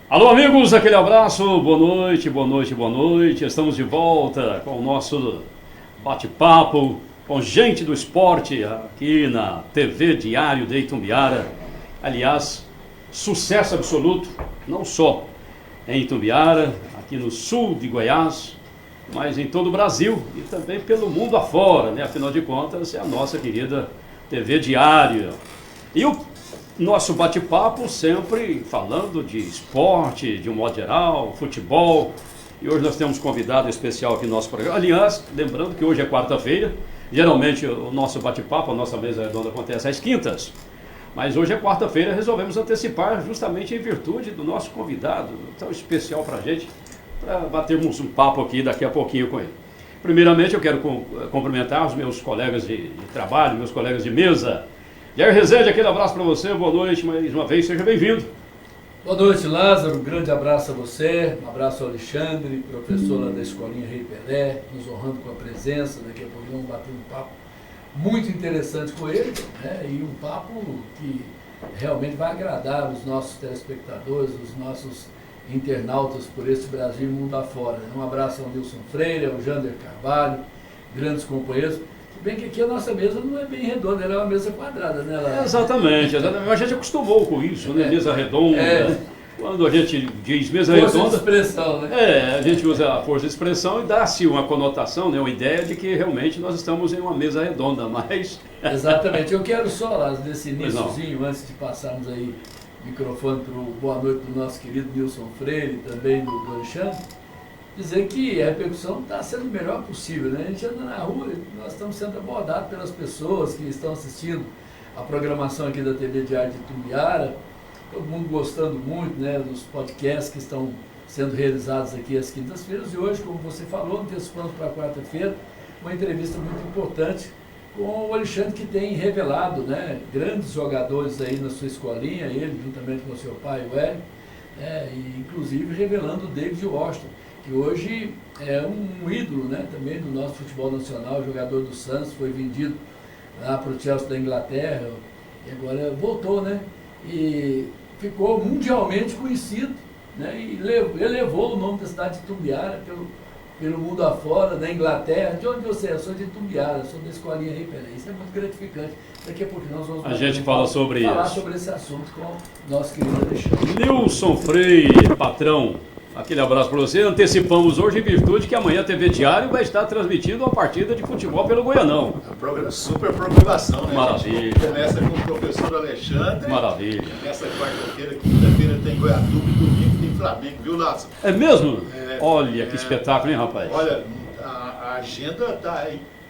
Alô amigos, aquele abraço, boa noite, boa noite, boa noite. Estamos de volta com o nosso bate-papo com gente do esporte aqui na TV Diário de Itumbiara. Aliás, sucesso absoluto, não só em Itumbiara, aqui no sul de Goiás, mas em todo o Brasil e também pelo mundo afora, né? Afinal de contas, é a nossa querida TV Diário. E o nosso bate-papo sempre falando de esporte, de um modo geral, futebol. E hoje nós temos um convidado especial aqui no nosso programa. Aliás, lembrando que hoje é quarta-feira. Geralmente o nosso bate-papo, a nossa mesa redonda acontece às quintas. Mas hoje é quarta-feira, resolvemos antecipar justamente em virtude do nosso convidado, tão especial para a gente, para batermos um papo aqui daqui a pouquinho com ele. Primeiramente eu quero cumprimentar os meus colegas de trabalho, meus colegas de mesa. Jair Rezende, aquele abraço para você, boa noite, mais uma vez, seja bem-vindo. Boa noite, Lázaro, um grande abraço a você, um abraço ao Alexandre, professor lá da Escolinha Rei Pelé, nos honrando com a presença, daqui a pouco vamos bater um papo muito interessante com ele, né? E um papo que realmente vai agradar os nossos telespectadores, os nossos internautas por esse Brasil e mundo afora. Um abraço ao Nilson Freire, ao Jander Carvalho, grandes companheiros. Se bem que aqui a nossa mesa não é bem redonda, ela é uma mesa quadrada, né? Ela... Exatamente, a gente acostumou com isso, né? Mesa redonda. Quando a gente diz mesa redonda... Força de expressão, né? A gente usa a força de expressão e dá-se uma conotação, né? Uma ideia de que realmente nós estamos em uma mesa redonda, mas... Exatamente, eu quero só, Lázaro, nesse iniciozinho, antes de passarmos aí o microfone para o boa noite do nosso querido Nilson Freire, também do Alexandre, dizer que a repercussão está sendo o melhor possível, né? A gente anda na rua, nós estamos sendo abordados pelas pessoas que estão assistindo a programação aqui da TV Diário de Itumbiara, todo mundo gostando muito, né, dos podcasts que estão sendo realizados aqui às quintas-feiras, e hoje, como você falou, antecipando para quarta-feira, uma entrevista muito importante com o Alexandre, que tem revelado, né, grandes jogadores aí na sua escolinha, ele juntamente com o seu pai, o Hélio, e inclusive revelando o David Washington, que hoje é um ídolo, né, também do nosso futebol nacional, jogador do Santos, foi vendido lá para o Chelsea da Inglaterra e agora voltou, né, e ficou mundialmente conhecido, né, e elevou o nome da cidade de Itumbiara pelo mundo afora, da Inglaterra. De onde você é? Eu sou de Itumbiara, sou da Escolinha Rei Pelé. Isso é muito gratificante. Daqui a pouco nós vamos falar sobre esse assunto com o nosso querido Alexandre. Nilson Freire, patrão, aquele abraço para você. Antecipamos hoje em virtude que amanhã a TV Diário vai estar transmitindo uma partida de futebol pelo Goianão. Super programação, né? Maravilha. A gente começa com o professor Alexandre. Maravilha. Nessa quarta-feira, quinta-feira tem Goiatuba e domingo tem Flamengo, viu, Lázaro? É mesmo? Olha que espetáculo, hein, rapaz? Olha, a agenda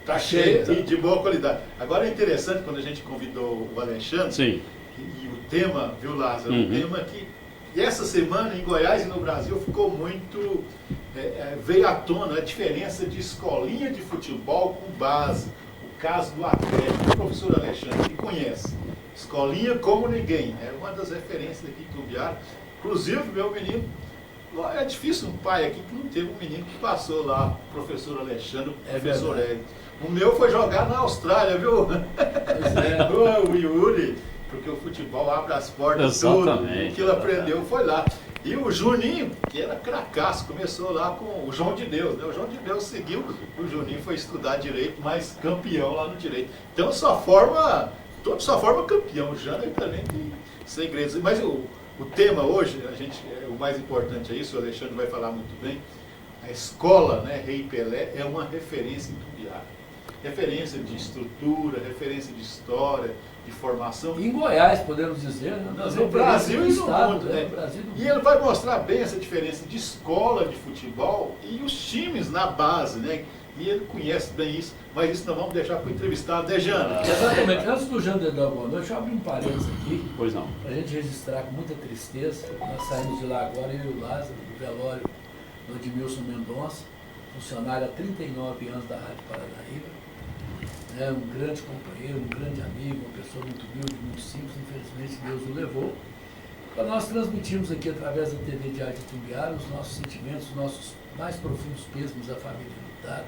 tá cheia e de boa qualidade. Agora é interessante quando a gente convidou o Alexandre. Sim. E o tema, viu, Lázaro? O tema que essa semana em Goiás e no Brasil ficou muito, veio à tona a diferença de escolinha de futebol com base. O caso do Atlético, o professor Alexandre, que conhece. Escolinha como ninguém, é uma das referências aqui em Itumbiara. Inclusive, meu menino, é difícil um pai aqui que não teve um menino que passou lá, o professor Alexandre, o professor Hélio. O meu foi jogar na Austrália, viu? O Yuri. Porque o futebol abre as portas, tudo. O que ele aprendeu foi lá. E o Juninho, que era cracaço, começou lá com o João de Deus, né? O João de Deus seguiu, o Juninho foi estudar direito, mas campeão lá no direito. Então todos só forma campeão. O Jander também tem segredos. Mas o tema hoje, o mais importante é isso, o Alexandre vai falar muito bem. A escola, né, Rei Pelé, é uma referência em Itumbiara. Referência de estrutura, referência de história, de formação. Em Goiás, podemos dizer, né? No Brasil e no mundo, né? E ele vai mostrar bem essa diferença de escola de futebol e os times na base, né? E ele conhece bem isso, mas isso nós vamos deixar para o entrevistado, né, Jana? Exatamente. Antes do Jander dar boa noite, deixa eu abrir um parênteses aqui. Pois não. Para a gente registrar com muita tristeza. Nós saímos de lá agora, eu e o Lázaro, do velório do Edmilson Mendonça, funcionário há 39 anos da Rádio Paranaíba. Um grande companheiro, um grande amigo, uma pessoa muito humilde, muito simples, infelizmente Deus o levou. Para nós transmitirmos aqui através da TV Diário de Itumbiara os nossos sentimentos, os nossos mais profundos pêsames à família lutar,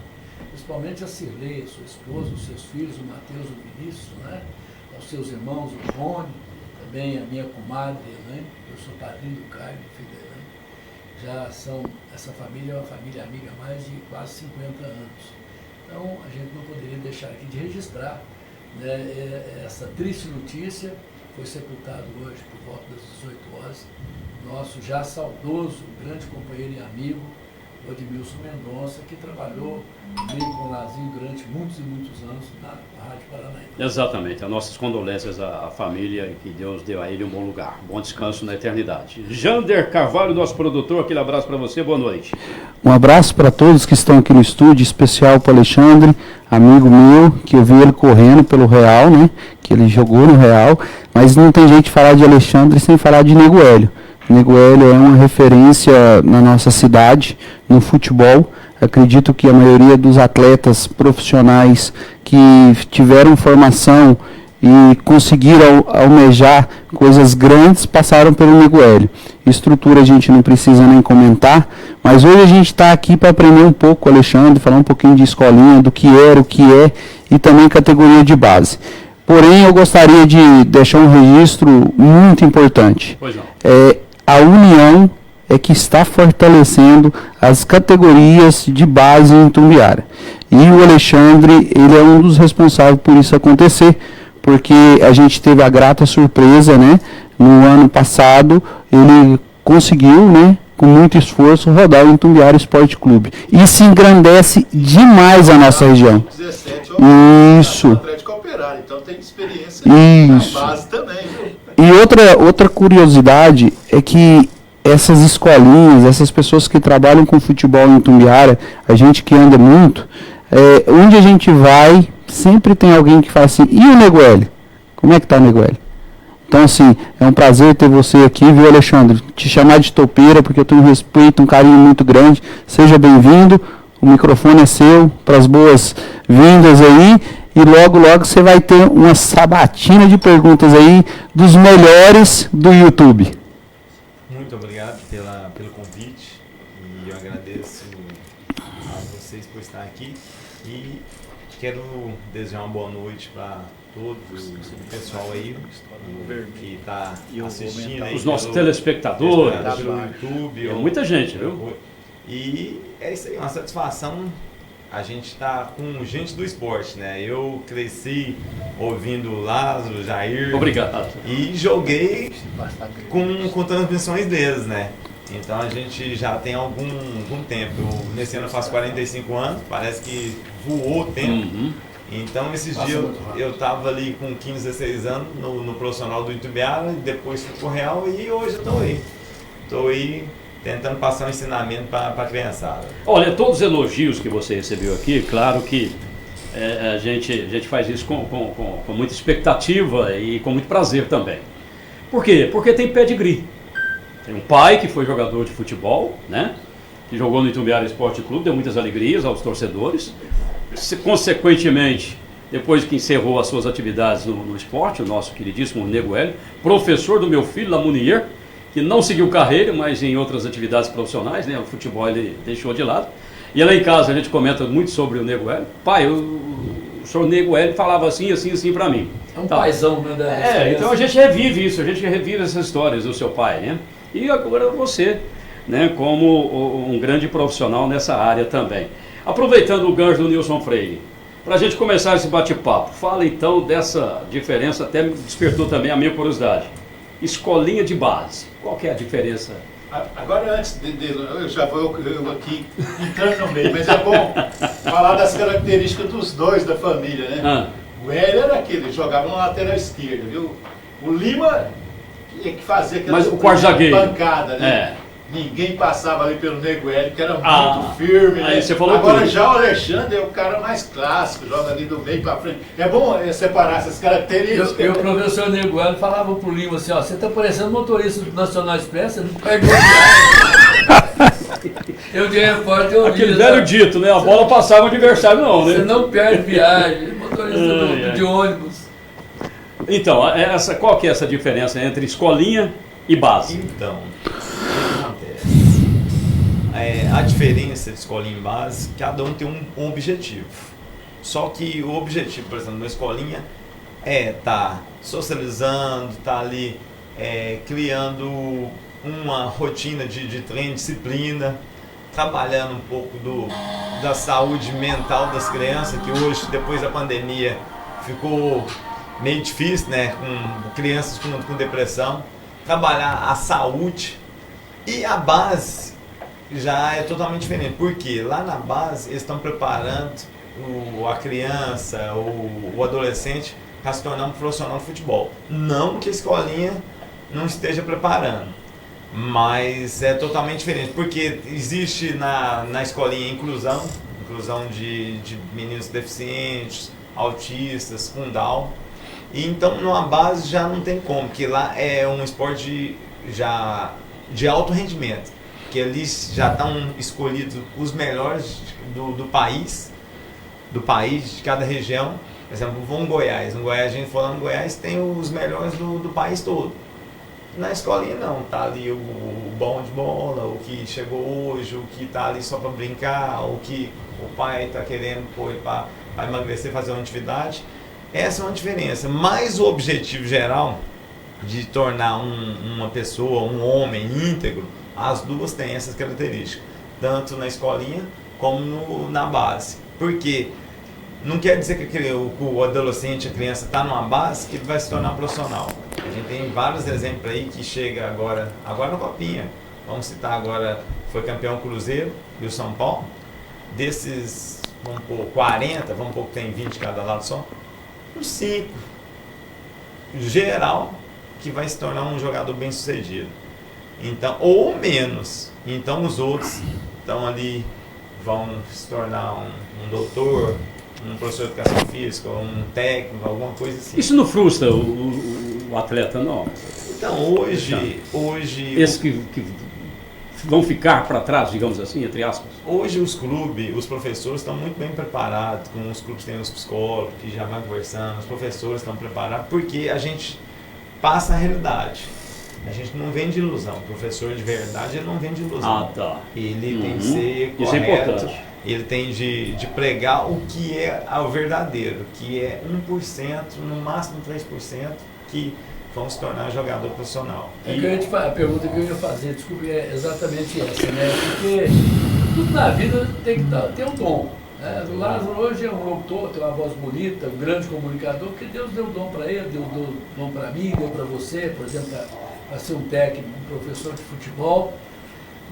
principalmente a Cirlei, a sua esposa, os seus filhos, o Matheus, o Vinícius, né? Aos seus irmãos, o Rony, também a minha comadre, Elaine, eu sou padrinho do Caio, filho da Elaine. Essa família é uma família amiga há mais de quase 50 anos. Então, a gente não poderia deixar aqui de registrar, né, essa triste notícia. Foi sepultado hoje por volta das 18 horas, nosso já saudoso, grande companheiro e amigo, o Edmilson Mendonça, que trabalhou comigo com o Lazinho durante muitos e muitos anos na Rádio Paranaíba. Exatamente, as nossas condolências à família e que Deus deu a ele um bom lugar, bom descanso na eternidade. Jander Carvalho, nosso produtor, aquele abraço para você, boa noite. Um abraço para todos que estão aqui no estúdio, especial para o Alexandre, amigo meu, que eu vi ele correndo pelo Real, né, que ele jogou no Real, mas não tem jeito de falar de Alexandre sem falar de Nego Hélio. Nego Hélio é uma referência na nossa cidade, no futebol. Acredito que a maioria dos atletas profissionais que tiveram formação e conseguiram almejar coisas grandes passaram pelo Nego Hélio. Estrutura a gente não precisa nem comentar, mas hoje a gente está aqui para aprender um pouco, Alexandre, falar um pouquinho de escolinha, do que era, o que é e também categoria de base. Porém, eu gostaria de deixar um registro muito importante. Pois não. A união é que está fortalecendo as categorias de base em Itumbiara. E o Alexandre, ele é um dos responsáveis por isso acontecer, porque a gente teve a grata surpresa, né? No ano passado, ele conseguiu, né, com muito esforço, rodar o Itumbiara Esporte Clube. Isso engrandece demais a nossa região. 17, Isso. Atlético Operário, então tem experiência na base também, viu? E outra curiosidade é que essas escolinhas, essas pessoas que trabalham com futebol em Itumbiara, a gente que anda muito, onde a gente vai, sempre tem alguém que fala assim, e o Nego Hélio? Como é que tá o Nego Hélio? Então, assim, é um prazer ter você aqui, viu, Alexandre? Te chamar de topeira, porque eu tenho um respeito, um carinho muito grande. Seja bem-vindo, o microfone é seu, para as boas-vindas aí. E logo, logo você vai ter uma sabatina de perguntas aí dos melhores do YouTube. Muito obrigado pelo convite e eu agradeço a vocês por estar aqui e quero desejar uma boa noite para todos o pessoal aí que está assistindo aí, os nossos telespectadores, pelo YouTube, muita gente, viu? E é isso aí, uma satisfação. A gente está com gente do esporte, né? Eu cresci ouvindo o Lázaro, Jair. Obrigado. E joguei com transmissões deles, né? Então a gente já tem algum tempo. Nesse ano eu faço 45 anos, parece que voou o tempo. Uhum. Então esses dias eu estava ali com 15, 16 anos no profissional do Itumbiara, depois fui pro Real e hoje eu estou aí. Estou aí tentando passar um ensinamento para a criançada. Olha, todos os elogios que você recebeu aqui, claro que a gente faz isso com muita expectativa e com muito prazer também. Por quê? Porque tem pedigree. Tem um pai que foi jogador de futebol, né? Que jogou no Itumbiara Esporte Clube, deu muitas alegrias aos torcedores. Consequentemente, depois que encerrou as suas atividades no esporte, o nosso queridíssimo Nego Hélio, professor do meu filho, Lamounier, que não seguiu carreira, mas em outras atividades profissionais, né? O futebol ele deixou de lado. E lá em casa a gente comenta muito sobre o Nego Hélio. Pai, o senhor Nego Hélio falava assim para mim. É um paizão, né? Então a gente revive isso, a gente revive essas histórias do seu pai, né? E agora você, né, como um grande profissional nessa área também. Aproveitando o gancho do Nilson Freire, para a gente começar esse bate-papo, fala então dessa diferença, até me despertou também a minha curiosidade. Escolinha de base, qual que é a diferença? Agora antes eu já vou aqui entrando no meio, mas é bom falar das características dos dois da família, né? O Hélio era aquele, jogava na lateral esquerda, viu? O Lima tinha que fazer aquela pancada, né? Ninguém passava ali pelo Nego Hélio, que era muito firme, né? Você falou agora tudo. já o Alexandre é o cara mais clássico, joga ali do meio para frente. É bom separar essas características. O professor Nego Hélio falava pro Lima assim, ó, você tá parecendo motorista do Nacional Express, você não perde o viagem. Eu de repórter eu ouvi. Aquele velho dito, né? A bola passava o adversário não, né? Você não perde viagem, motorista de ônibus. Então, qual que é essa diferença entre escolinha e base? Então, o que acontece? A diferença de escolinha e base, cada um tem um objetivo. Só que o objetivo, por exemplo, na escolinha é estar socializando, está ali criando uma rotina de treino, disciplina, trabalhando um pouco da saúde mental das crianças, que hoje, depois da pandemia, ficou meio difícil, né? Com crianças com depressão. Trabalhar a saúde e a base já é totalmente diferente, porque lá na base eles estão preparando a criança, o adolescente para se tornar um profissional de futebol. Não que a escolinha não esteja preparando, mas é totalmente diferente, porque existe na escolinha inclusão de meninos deficientes, autistas, com Down. E então numa base já não tem como, porque lá é um esporte já de alto rendimento, que ali já estão escolhidos os melhores do país, de cada região. Por exemplo, vamos em Goiás. No Goiás, a gente falando em Goiás, tem os melhores do país todo. Na escolinha não, tá ali o bom de bola, o que chegou hoje, o que tá ali só para brincar, o que o pai está querendo pôr para emagrecer, fazer uma atividade. Essa é uma diferença, mas o objetivo geral de tornar uma pessoa, um homem íntegro, as duas têm essas características, tanto na escolinha como na base. Porque não quer dizer que o adolescente, a criança está numa base que ele vai se tornar profissional. A gente tem vários exemplos aí que chega agora na Copinha. Vamos citar agora, foi campeão Cruzeiro e o São Paulo. Desses, vamos pôr 40, vamos pôr que tem 20 de cada lado só. Uns 5 geral que vai se tornar um jogador bem sucedido, então, ou menos. Então os outros estão ali, vão se tornar um doutor, um professor de educação física, um técnico, alguma coisa assim. Isso não frustra o atleta, não? Então hoje esses que vão ficar para trás, digamos assim, entre aspas. Hoje os clubes, os professores estão muito bem preparados, com os clubes têm os psicólogos que já vão conversando, os professores estão preparados, porque a gente passa a realidade. A gente não vende ilusão. O professor de verdade, ele não vende ilusão. Ah, tá. Ele tem que ser correto. Isso é importante. Ele tem de pregar o que é o verdadeiro, que é 1%, no máximo 3%, que vão se tornar jogador profissional. A pergunta que eu ia fazer, desculpe, é exatamente essa, né? Porque tudo na vida tem que ter um dom. Né? O Lázaro hoje é um autor, tem uma voz bonita, um grande comunicador, porque Deus deu dom para ele, deu dom para mim, deu para você, por exemplo, para ser um técnico, um professor de futebol.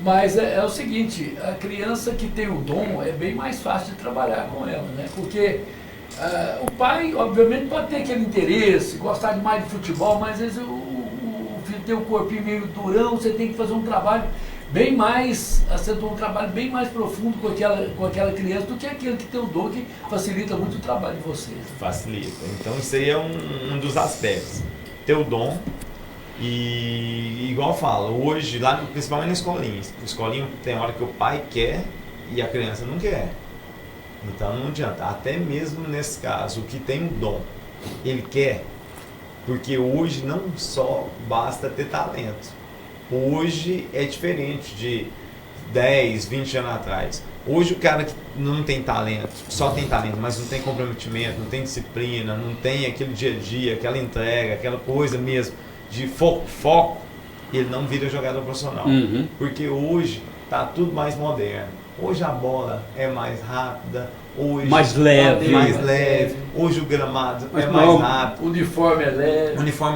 Mas é o seguinte, a criança que tem o dom é bem mais fácil de trabalhar com ela, né? Porque o pai, obviamente, pode ter aquele interesse, gostar demais de futebol, mas às vezes o filho tem um corpinho meio durão, você tem que fazer um trabalho bem mais, acertou um trabalho bem mais profundo com aquela criança do que aquele que tem o dom, que facilita muito o trabalho de vocês. Facilita. Então isso aí é um dos aspectos. Ter o dom. E igual eu falo, hoje, lá, principalmente na escolinha tem hora que o pai quer e a criança não quer. Então não adianta. Até mesmo nesse caso, o que tem o dom, ele quer, porque hoje não só basta ter talento. Hoje é diferente de 10, 20 anos atrás. Hoje o cara que não tem talento, só tem talento, mas não tem comprometimento, não tem disciplina, não tem aquele dia a dia, aquela entrega, aquela coisa mesmo de foco, ele não vira jogador profissional. Uhum. Porque hoje está tudo mais moderno. Hoje a bola é mais rápida, hoje mais leve. Hoje o gramado é mais rápido. O uniforme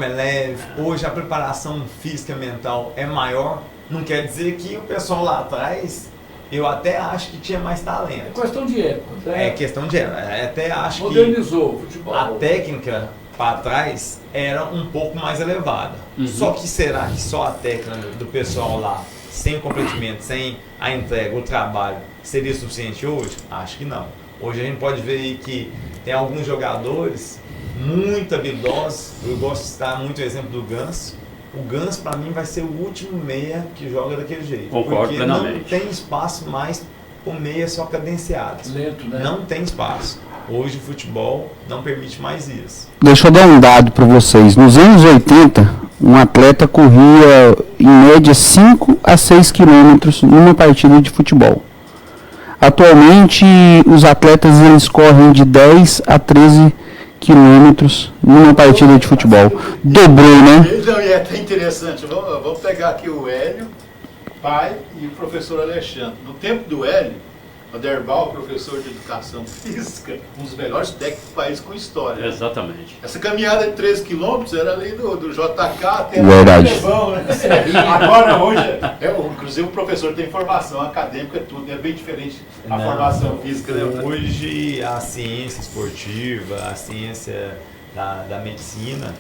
é leve. Hoje a preparação física e mental é maior. Não quer dizer que o pessoal lá atrás, eu até acho que tinha mais talento. É questão de época. Né? É questão de época. Até acho modernizou o futebol. A técnica para trás era um pouco mais elevada. Uhum. Só que será que só a técnica do pessoal lá, sem o comprometimento, sem a entrega, o trabalho, seria suficiente hoje? Acho que não. Hoje a gente pode ver aí que tem alguns jogadores muito habilidosos. Eu gosto de citar muito o exemplo do Ganso. O Ganso, para mim, vai ser o último meia que joga daquele jeito. Concordo porque plenamente. Não tem espaço mais para o meia só cadenciado. Lento, né? Não tem espaço. Hoje o futebol não permite mais isso. Deixa eu dar um dado para vocês. Nos anos 80, um atleta corria em média 5 a 6 quilômetros numa partida de futebol. Atualmente, os atletas eles correm de 10 a 13 quilômetros numa partida de futebol. Dobrou, né? Não, e é até interessante. Vamos pegar aqui o Hélio, pai, e o professor Alexandre. No tempo do Hélio, o Derbal, professor de educação física, um dos melhores técnicos do país com história. Exatamente. Essa caminhada de 13 quilômetros era ali do JK até Verdade. o Levão, né? Agora, hoje, inclusive o professor tem formação acadêmica, tudo, é bem diferente a formação física. Né? Hoje, a ciência esportiva, a ciência da medicina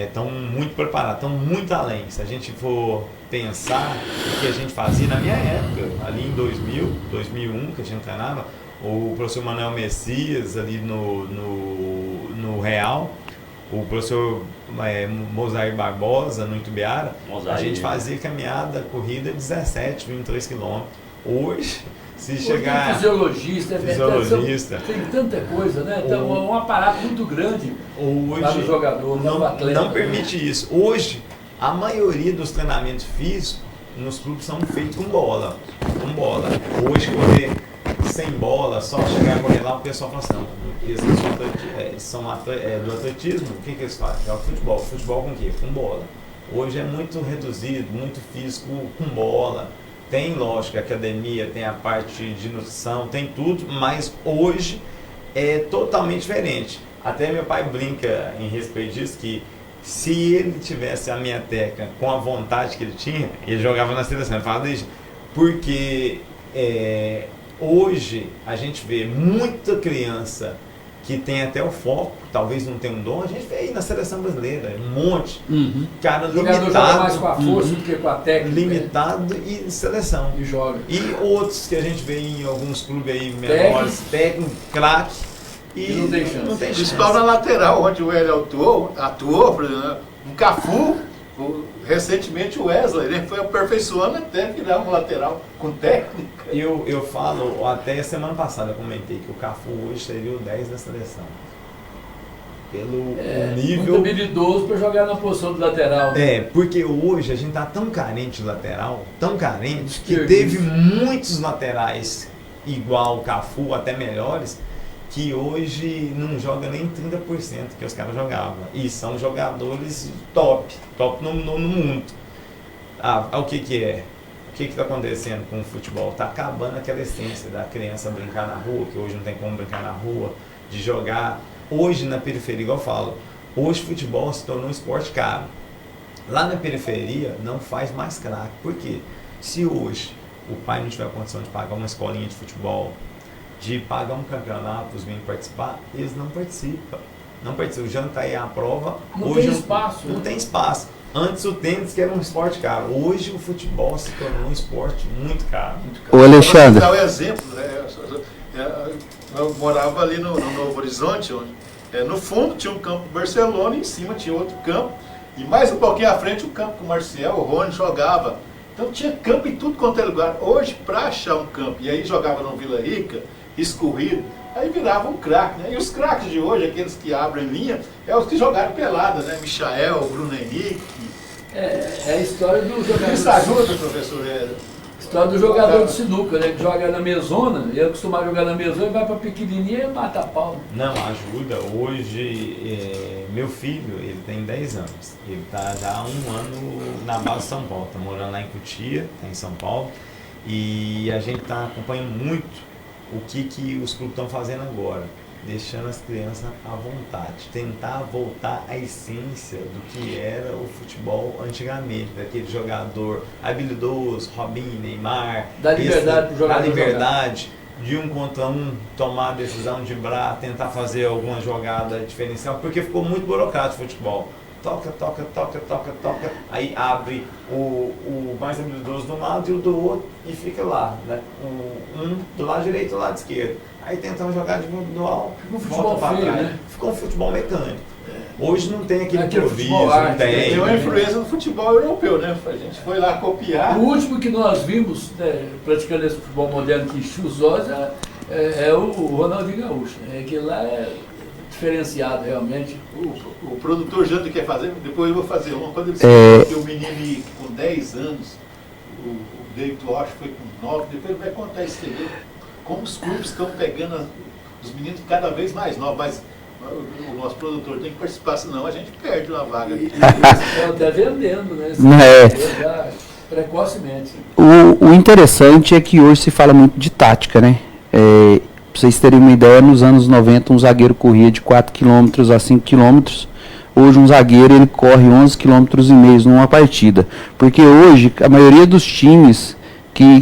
estão muito preparados, estão muito além. Se a gente for pensar o que a gente fazia na minha época, ali em 2000, 2001, que a gente treinava, o professor Manuel Messias ali no Real, o professor Mozair Barbosa no Itubiara, a gente fazia caminhada, corrida 17, 23 quilômetros. Hoje, se chegar... Tem fisiologista, tem tanta coisa, né? Então, é um aparato muito grande para o jogador, para o atleta. Não permite isso. Hoje, a maioria dos treinamentos físicos nos clubes são feitos com bola. Hoje, correr sem bola, só chegar a correr lá, o pessoal fala assim, não, eles são do atletismo, o que eles fazem? É o futebol. Futebol com o quê? Com bola. Hoje é muito reduzido, muito físico com bola. Tem, lógico, a academia, tem a parte de nutrição, tem tudo, mas hoje é totalmente diferente. Até meu pai brinca em respeito disso, que se ele tivesse a minha técnica com a vontade que ele tinha, ele jogava na seleção. Ele fala isso, porque hoje a gente vê muita criança que tem até o foco, talvez não tenha um dom, a gente vê aí na seleção brasileira, um monte. Cara limitado. Joga mais com a força do que com a técnica. Limitado e seleção. E joga. E outros que a gente vê em alguns clubes aí menores, técnico, craque. E não tem chance. Não tem chance. Principal na lateral, onde o Hélio atuou, por exemplo, um Cafu, recentemente o Wesley, ele foi aperfeiçoando até virar um lateral com técnica. Eu falo, até semana passada eu comentei que o Cafu hoje seria o 10 da seleção. Pelo nível... Muito habilidoso para jogar na posição do lateral. Porque hoje a gente tá tão carente de lateral, tão carente, que teve muitos laterais igual o Cafu, até melhores, que hoje não joga nem 30% que os caras jogavam. E são jogadores top no mundo. O que é? O que está acontecendo com o futebol? Está acabando aquela essência da criança brincar na rua, que hoje não tem como brincar na rua, de jogar. Hoje na periferia, igual eu falo, hoje o futebol se tornou um esporte caro. Lá na periferia não faz mais craque. Por quê? Se hoje o pai não tiver a condição de pagar uma escolinha de futebol, de pagar um campeonato para os meninos participar, eles não participam. O Jânio está aí à prova. Não hoje tem espaço. Não tem espaço. Antes o tênis que era um esporte caro. Hoje o futebol se tornou um esporte muito caro. Ô Alexandre. Vou dar um exemplo. Eu morava ali no Novo Horizonte, onde no fundo tinha um campo do Barcelona, em cima tinha outro campo. E mais um pouquinho à frente o campo que o Marcial, o Rony jogava. Então tinha campo em tudo quanto é lugar. Hoje, para achar um campo, e aí jogava no Vila Rica, escorrido, aí virava um craque, né? E os craques de hoje, aqueles que abrem linha, é os que jogaram pelada, né? Michael, Bruno Henrique. É a história do jogador. Isso ajuda, professor? História do jogador de sinuca, né? Que joga na mesona, ele é acostumado a jogar na mesona, vai pra pequenininha e mata a pau. Não, ajuda. Hoje, meu filho, ele tem 10 anos. Ele tá já há um ano na base de São Paulo. Tá morando lá em Cotia, tá em São Paulo. E a gente tá acompanhando muito o que os clubes estão fazendo agora, deixando as crianças à vontade, tentar voltar à essência do que era o futebol antigamente, daquele jogador habilidoso, Robinho, Neymar, dá liberdade para o jogador, dá liberdade de um contra um, tomar a decisão de driblar, tentar fazer alguma jogada diferencial, porque ficou muito burocrático o futebol. Toca, aí abre o mais habilidoso de um lado e o do outro e fica lá, né? Um do lado direito e do lado esquerdo. Aí tentando jogar de individual, volta para trás. Né? Ficou um futebol mecânico. Hoje não tem aquele improviso, não tem. Tem uma influência do futebol europeu, né? A gente foi lá copiar. O último que nós vimos, né, praticando esse futebol moderno que encheu os olhos, é o Ronaldinho Gaúcho. Aquele lá é diferenciado realmente. O produtor Jânio quer fazer, depois eu vou fazer uma. Quando ele disse que o menino com 10 anos, o David Walsh foi com 9, depois ele vai contar isso aí. Como os clubes estão pegando os meninos cada vez mais novos. O nosso produtor tem que participar, senão a gente perde uma vaga. E estão até vendendo, né? Já precocemente. O interessante é que hoje se fala muito de tática, né? Pra vocês terem uma ideia, nos anos 90 um zagueiro corria de 4 km a 5 km. Hoje um zagueiro ele corre 11,5 km numa partida. Porque hoje a maioria dos times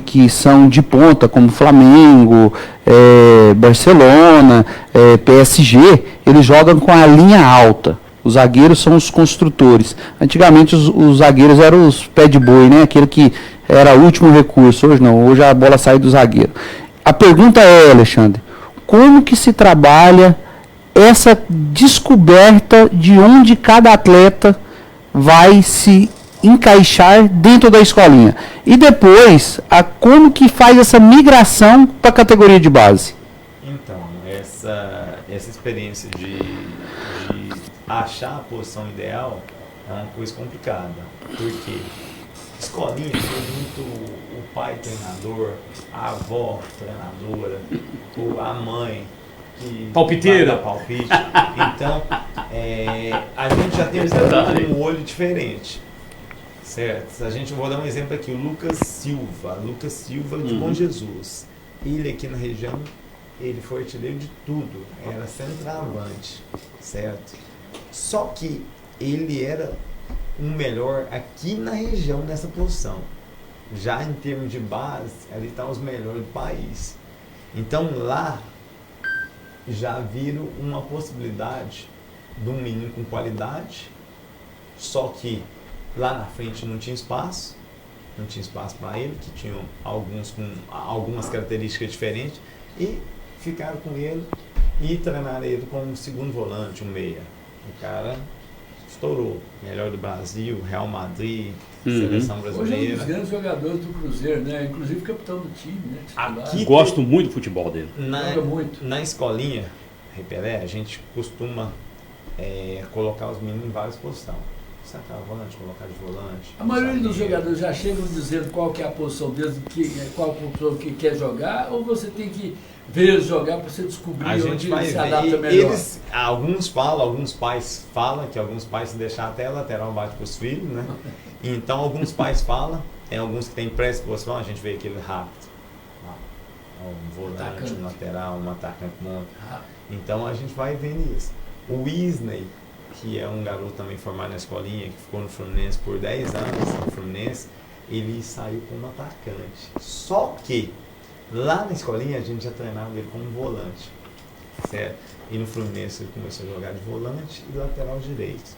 que são de ponta, como Flamengo, Barcelona, PSG, eles jogam com a linha alta. Os zagueiros são os construtores. Antigamente os zagueiros eram os pé de boi, né? Aquele que era o último recurso. Hoje não, hoje a bola sai do zagueiro. A pergunta é, Alexandre, como que se trabalha essa descoberta de onde cada atleta vai se encaixar dentro da escolinha? E depois, como que faz essa migração para a categoria de base? Então, essa experiência de achar a posição ideal é uma coisa complicada. Porque escolinha tem muito o pai treinador, a avó treinadora, a mãe que palpiteira. Palpite. Então, a gente já tem um olho diferente. Certo? Vou dar um exemplo aqui, o Lucas Silva de Bom Jesus. Ele aqui na região, ele foi artilheiro de tudo, era centroavante, certo? Só que ele era o melhor aqui na região nessa posição. Já em termos de base, ali estão os melhores do país. Então lá já viram uma possibilidade de um menino com qualidade, só que lá na frente não tinha espaço para ele, que tinham alguns com algumas características diferentes, e ficaram com ele e treinaram ele como segundo volante, um meia. O cara estourou, melhor do Brasil, Real Madrid, seleção brasileira. Hoje é um dos grandes jogadores do Cruzeiro, né? Inclusive capitão do time, né? Aqui gosto muito do futebol dele. Na escolinha, Repelé, a gente costuma colocar os meninos em várias posições. Centroavante, colocar de volante. A maioria dos jogadores já chegam dizendo qual que é a posição deles, qual posição que quer jogar, ou você tem que ver eles jogar para você descobrir onde ele se adapta melhor? Alguns pais falam que alguns pais se deixar até a lateral bate para os filhos, né? Então alguns pais falam, tem alguns que têm pré-exposição, a gente vê aquele rápido. Um volante, um lateral, um atacante monte. Então a gente vai vendo isso. O Weasley, que é um garoto também formado na escolinha, que ficou no Fluminense por 10 anos, no Fluminense, ele saiu como atacante. Só que lá na escolinha a gente já treinava ele como volante, certo? E no Fluminense ele começou a jogar de volante e lateral direito,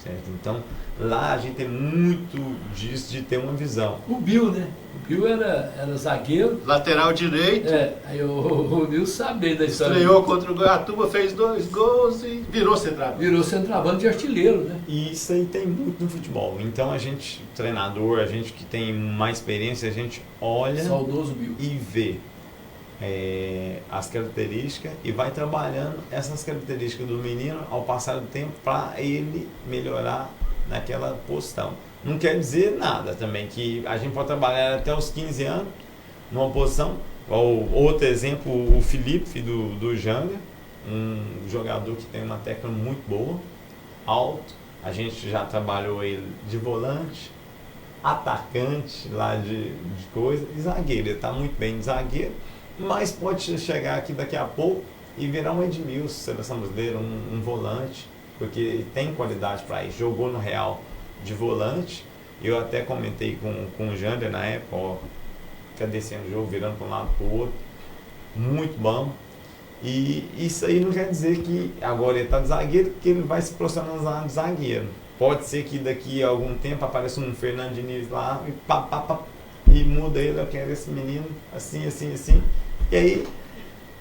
certo? Então lá a gente tem muito disso de ter uma visão. O Bill, né? O Bill era zagueiro. Lateral direito. Aí o Bill sabia da história. Estreou contra o Goiatuba, fez 2 gols e virou centroavante. Virou centroavante e artilheiro, né? E isso aí tem muito no futebol. Então a gente, treinador, a gente que tem mais experiência, a gente olha Saudoso Bill. E vê as características e vai trabalhando essas características do menino ao passar do tempo para ele melhorar naquela posição. Não quer dizer nada também, que a gente pode trabalhar até os 15 anos numa posição. Outro exemplo, o Felipe do Janga, um jogador que tem uma técnica muito boa, alto. A gente já trabalhou ele de volante, atacante lá de coisa, e zagueiro. Ele está muito bem de zagueiro, mas pode chegar aqui daqui a pouco e virar um Edmilson, seleção brasileira, um volante, porque ele tem qualidade para isso. Jogou no Real de volante. Eu até comentei com o Jander na época, descendo o jogo, virando para um lado para o outro. Muito bom. E isso aí não quer dizer que agora ele está de zagueiro, que ele vai se profissionalizar de zagueiro. Pode ser que daqui a algum tempo apareça um Fernando Diniz lá e muda ele, eu quero esse menino assim, assim, assim. E aí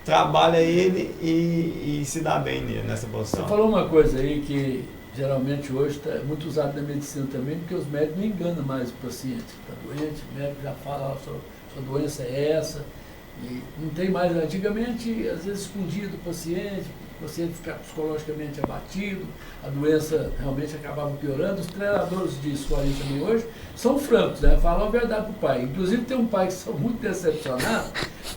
trabalha ele e se dá bem nessa posição. Você falou uma coisa aí que geralmente hoje está muito usado na medicina também, porque os médicos não enganam mais o paciente. Está doente, o médico já fala, sua doença é essa. E não tem mais, antigamente, às vezes escondido o paciente, você ficar psicologicamente abatido, a doença realmente acabava piorando. Os treinadores de escolinha também hoje são francos, né? Falam a verdade para o pai. Inclusive tem um pai que são muito decepcionados,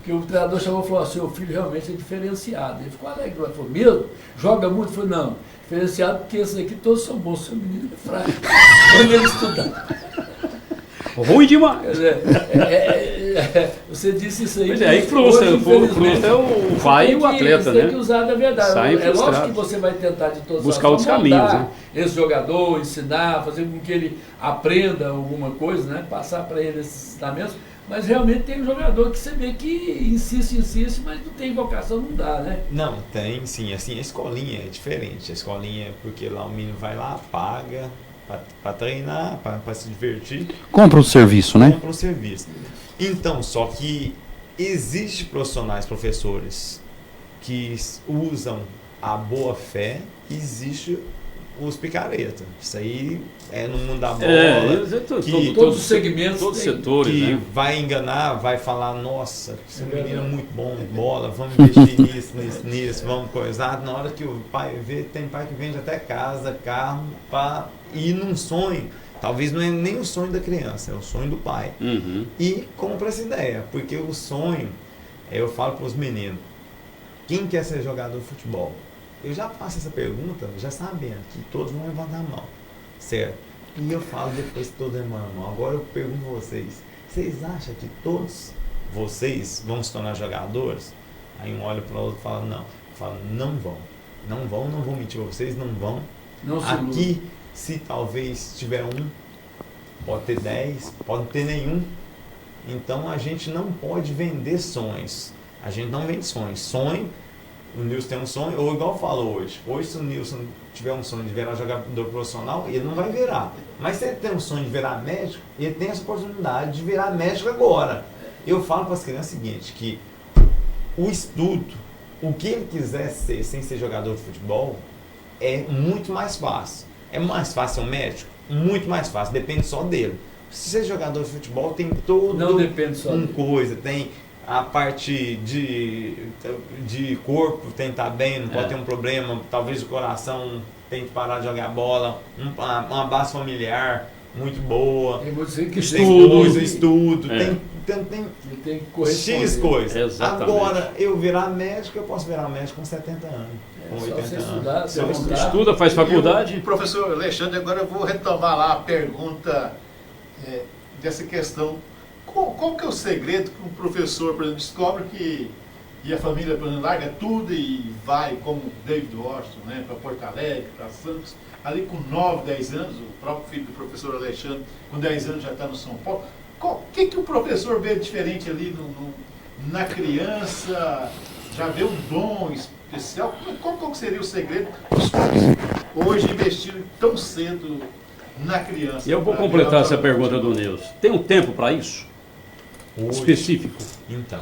que o treinador chamou e falou assim, seu filho realmente é diferenciado. Ele ficou alegre, ele falou, mesmo? Joga muito? Eu falei, não, diferenciado porque esses aqui todos são bons, seu menino é fraco. Quando ele estudar. Ruim demais. Quer dizer, você disse isso aí. Pois é, aí frustra o pai e o atleta, né? Tem que usar da verdade. Sai lógico frustrado. que você vai tentar de todas Buscar outros caminhos, né? Esse jogador, ensinar, fazer com que ele aprenda alguma coisa, né? Passar para ele esses ensinamentos. Mas realmente tem um jogador que você vê que insiste, mas não tem vocação, não dá, né? Não, tem sim. Assim, a escolinha é diferente. A escolinha é porque lá o menino vai lá, paga para treinar, para se divertir. Compra o serviço, né? Compra o serviço. Então, só que existe professores que usam a boa fé, existe os picareta. Isso aí é no mundo da bola. Todos os segmentos, todos os setores, que né? vai enganar, vai falar, nossa, esse menino é muito bom em bola, vamos investir nisso, vamos coisar. Na hora que o pai vê, tem pai que vende até casa, carro, para ir num sonho. Talvez não é nem o sonho da criança, é o sonho do pai. Uhum. E compra essa ideia, porque o sonho, eu falo para os meninos, quem quer ser jogador de futebol? Eu já faço essa pergunta, já sabendo que todos vão levantar a mão, certo? E eu falo depois que todos levantam a mão. Agora eu pergunto a vocês, vocês acham que todos vocês vão se tornar jogadores? Aí um olha para o outro e fala, não. Fala, não vou mentir para vocês, não vão. Não se Aqui, se talvez tiver um, pode ter 10, pode ter nenhum. Então a gente não pode vender sonhos. A gente não vende sonhos. Sonho, o Nilson tem um sonho, ou igual eu falo hoje. Hoje, se o Nilson tiver um sonho de virar jogador profissional, ele não vai virar. Mas se ele tem um sonho de virar médico, ele tem essa oportunidade de virar médico agora. Eu falo para as crianças o seguinte, que o estudo, o que ele quiser ser sem ser jogador de futebol, é muito mais fácil. É mais fácil ser um médico? Muito mais fácil, depende só dele. Se ser jogador de futebol tem todo não depende só uma coisa, tem a parte de corpo tem que estar bem, não pode ter um problema, talvez o coração tem que parar de jogar bola, uma base familiar muito boa, tem que estudo, tem que X coisas. Exatamente. Agora, eu virar médico, eu posso virar médico com 70 anos, com 80 anos. Você estuda, faz faculdade. Professor Alexandre, agora eu vou retomar lá a pergunta dessa questão. Qual que é o segredo que um professor, por exemplo, descobre que e a família, por exemplo, larga tudo e vai, como David Washington, né, para Porto Alegre, para Santos, ali com 9, 10 anos, o próprio filho do professor Alexandre, com 10 anos já está no São Paulo. O que o professor vê diferente ali na criança? Já vê um dom especial? Qual que seria o segredo dos pais hoje investirem tão cedo na criança? E eu vou completar essa pergunta do Nilson. Tem um tempo para isso? Hoje, Específico? Então,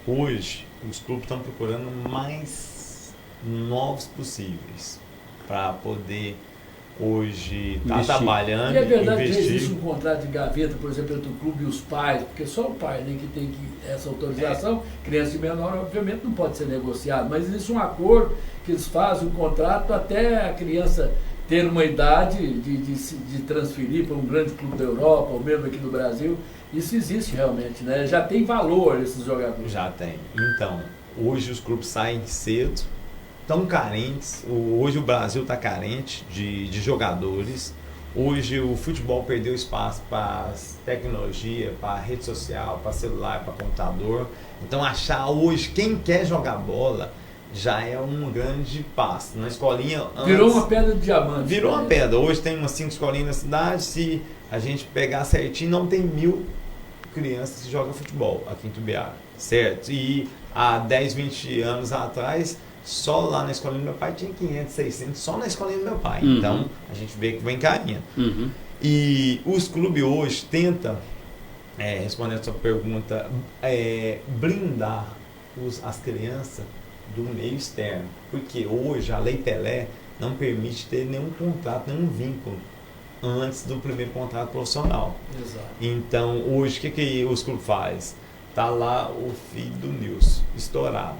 hoje os clubes estão procurando mais novos possíveis para poder hoje estar trabalhando e é verdade investir. Que existe um contrato de gaveta, por exemplo, entre o clube e os pais, porque só o pai, né, que tem essa autorização, criança de menor, obviamente não pode ser negociado, mas existe um acordo que eles fazem, um contrato até a criança ter uma idade de transferir para um grande clube da Europa, ou mesmo aqui no Brasil. Isso existe realmente, né? Já tem valor esses jogadores. Já tem. Então, hoje os clubes saem cedo, tão carentes. Hoje o Brasil está carente de jogadores. Hoje o futebol perdeu espaço para tecnologia, para rede social, para celular, para computador. Então, achar hoje quem quer jogar bola já é um grande passo. Na escolinha... Virou uma pedra de diamante. Virou uma pedra. Hoje tem umas 5 escolinhas na cidade. Se a gente pegar certinho, não tem 1000 crianças que jogam futebol aqui em Tubiara, certo? E há 10, 20 anos atrás, só lá na escolinha do meu pai tinha 500, 600, só na escolinha do meu pai. Uhum. Então, a gente vê que vem carinha. Uhum. E os clubes hoje tentam, respondendo a sua pergunta, blindar as crianças do meio externo. Porque hoje a Lei Pelé não permite ter nenhum contrato, nenhum vínculo antes do primeiro contrato profissional. Exato. Então, hoje, o que os clubes fazem? Tá lá o filho do Nilson, estourado.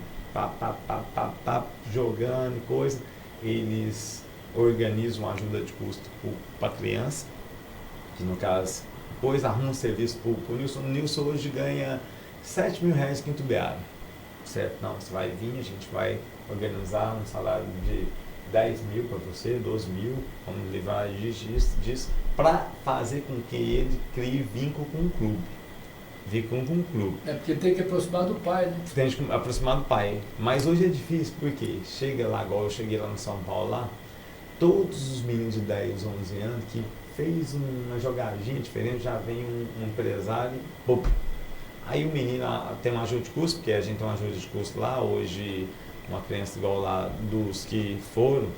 jogando e coisa, eles organizam uma ajuda de custo para a criança, que no caso, depois arruma um serviço para o Nilson. O Nilson hoje ganha R$7.000 quinto diário, certo? Não, você vai vir, a gente vai organizar um salário de 10 mil para você, 12 mil, vamos livrar disso, para fazer com que ele crie vínculo com o clube. Vínculo com o clube. É porque tem que aproximar do pai, né? Tem que aproximar do pai. Mas hoje é difícil, porque chega lá, igual eu cheguei lá no São Paulo, lá, todos os meninos de 10, 11 anos que fez uma jogadinha diferente, já vem um empresário, pô. Aí o menino tem uma ajuda de custo, porque a gente tem uma ajuda de custo lá, hoje uma criança igual lá dos que foram,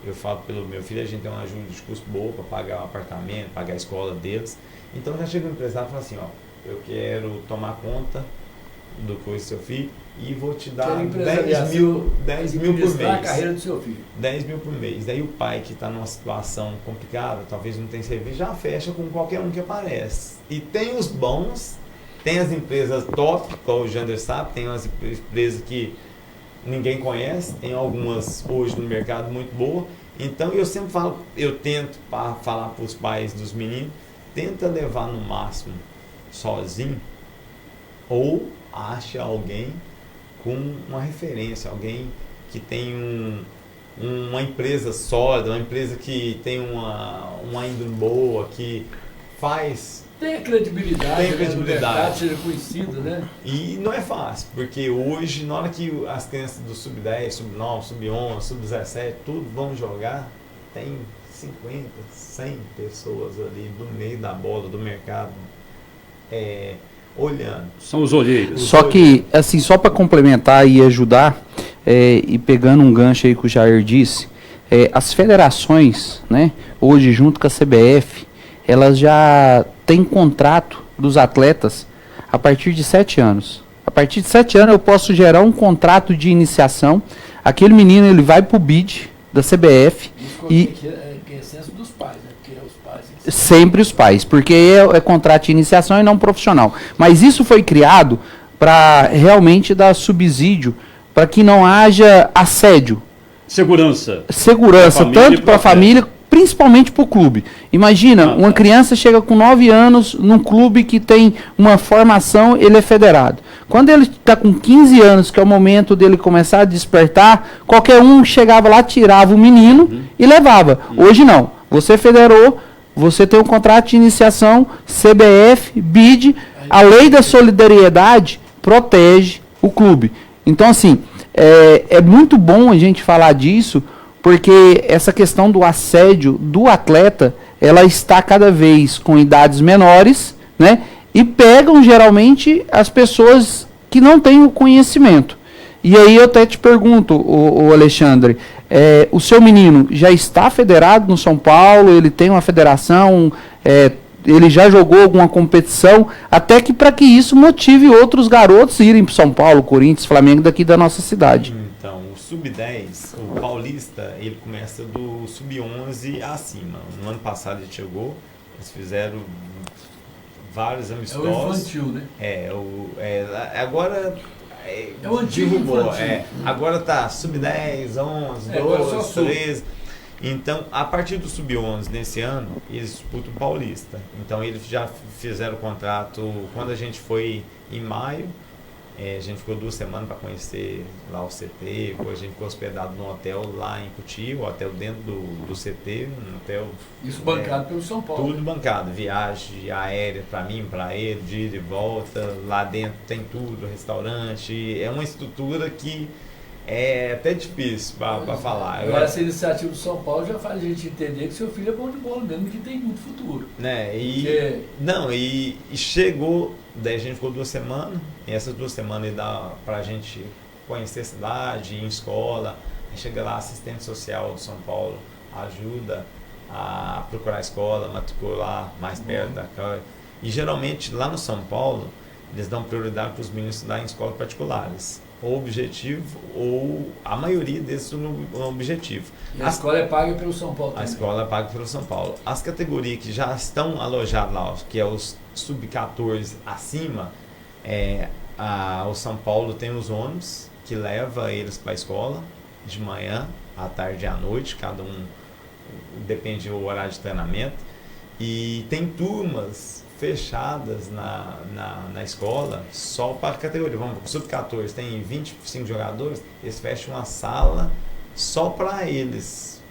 eu falo pelo meu filho, a gente tem uma ajuda de custo boa para pagar o apartamento, pagar a escola deles. Então já chega um empresário e fala assim, ó, eu quero tomar conta do coisa do seu filho e vou te dar 10 mil por mês. A carreira do seu filho. 10 mil por mês. Daí o pai que está numa situação complicada, talvez não tenha serviço, já fecha com qualquer um que aparece. E tem os bons, tem as empresas top, como o Jander sabe, tem umas empresas que ninguém conhece, tem algumas hoje no mercado muito boas. Então eu sempre falo, eu tento falar para os pais dos meninos, tenta levar no máximo sozinho ou acha alguém com uma referência, alguém que tem uma empresa sólida, uma empresa que tem uma índole boa, que faz... Tem credibilidade, no mercado, seja conhecido, né? E não é fácil, porque hoje, na hora que as crianças do sub-10, sub-9, sub-11, sub-17, tudo vão jogar, tem 50, 100 pessoas ali no meio da bola, do mercado, olhando. São os olheiros. Só que, assim, só para complementar e ajudar, e pegando um gancho aí que o Jair disse, as federações, né, hoje junto com a CBF, elas já têm contrato dos atletas a partir de 7 anos. A partir de 7 anos eu posso gerar um contrato de iniciação, aquele menino ele vai para o BID da CBF e... Que é excesso dos pais, né? Porque os pais... Sempre os pais, porque é contrato de iniciação e não profissional. Mas isso foi criado para realmente dar subsídio, para que não haja assédio. Segurança. Tanto para a família, principalmente para o clube. Imagina, uma criança chega com 9 anos num clube que tem uma formação, ele é federado. Quando ele está com 15 anos, que é o momento dele começar a despertar, qualquer um chegava lá, tirava o menino e levava. Hoje não. Você federou, você tem um contrato de iniciação, CBF, BID, a lei da solidariedade protege o clube. Então, assim, é muito bom a gente falar disso, porque essa questão do assédio do atleta, ela está cada vez com idades menores, né? E pegam geralmente as pessoas que não têm o conhecimento. E aí eu até te pergunto, o Alexandre, o seu menino já está federado no São Paulo? Ele tem uma federação? Ele já jogou alguma competição? Até que para que isso motive outros garotos a irem para São Paulo, Corinthians, Flamengo, daqui da nossa cidade. Então, o sub-10, o paulista, ele começa do sub-11 acima. No ano passado ele chegou, eles fizeram vários amistosos. É o infantil, né? Agora é o antigo infantil. Agora tá sub-10, 11, 12, 13. Então, a partir do sub-11 nesse ano, eles disputam o paulista. Então, eles já fizeram o contrato quando a gente foi em maio. A gente ficou 2 semanas para conhecer lá o CT, depois a gente ficou hospedado num hotel lá em Cotia, um hotel dentro do CT, um hotel... Isso bancado pelo São Paulo. Tudo bancado, viagem aérea para mim, para ele, de ida e volta, lá dentro tem tudo, restaurante, é uma estrutura que é até difícil para falar. Agora, essa iniciativa do São Paulo já faz a gente entender que seu filho é bom de bola mesmo, que tem muito futuro. Né? E chegou, daí a gente ficou 2 semanas, e essas 2 semanas dá pra gente conhecer a cidade, ir em escola, aí chega lá, assistente social do São Paulo ajuda a procurar a escola, matricular mais perto da casa. E geralmente lá no São Paulo, eles dão prioridade para os meninos estudar em escolas particulares. Ou objetivo, ou a maioria desses no objetivo. E a escola é paga pelo São Paulo também. A escola é paga pelo São Paulo. As categorias que já estão alojadas lá, que é os sub-14 acima, o São Paulo tem os ônibus, que leva eles para a escola, de manhã, à tarde e à noite, cada um depende do horário de treinamento. E tem turmas fechadas na escola só para a categoria. Vamos, sub-14 tem 25 jogadores, eles fecham uma sala só para eles.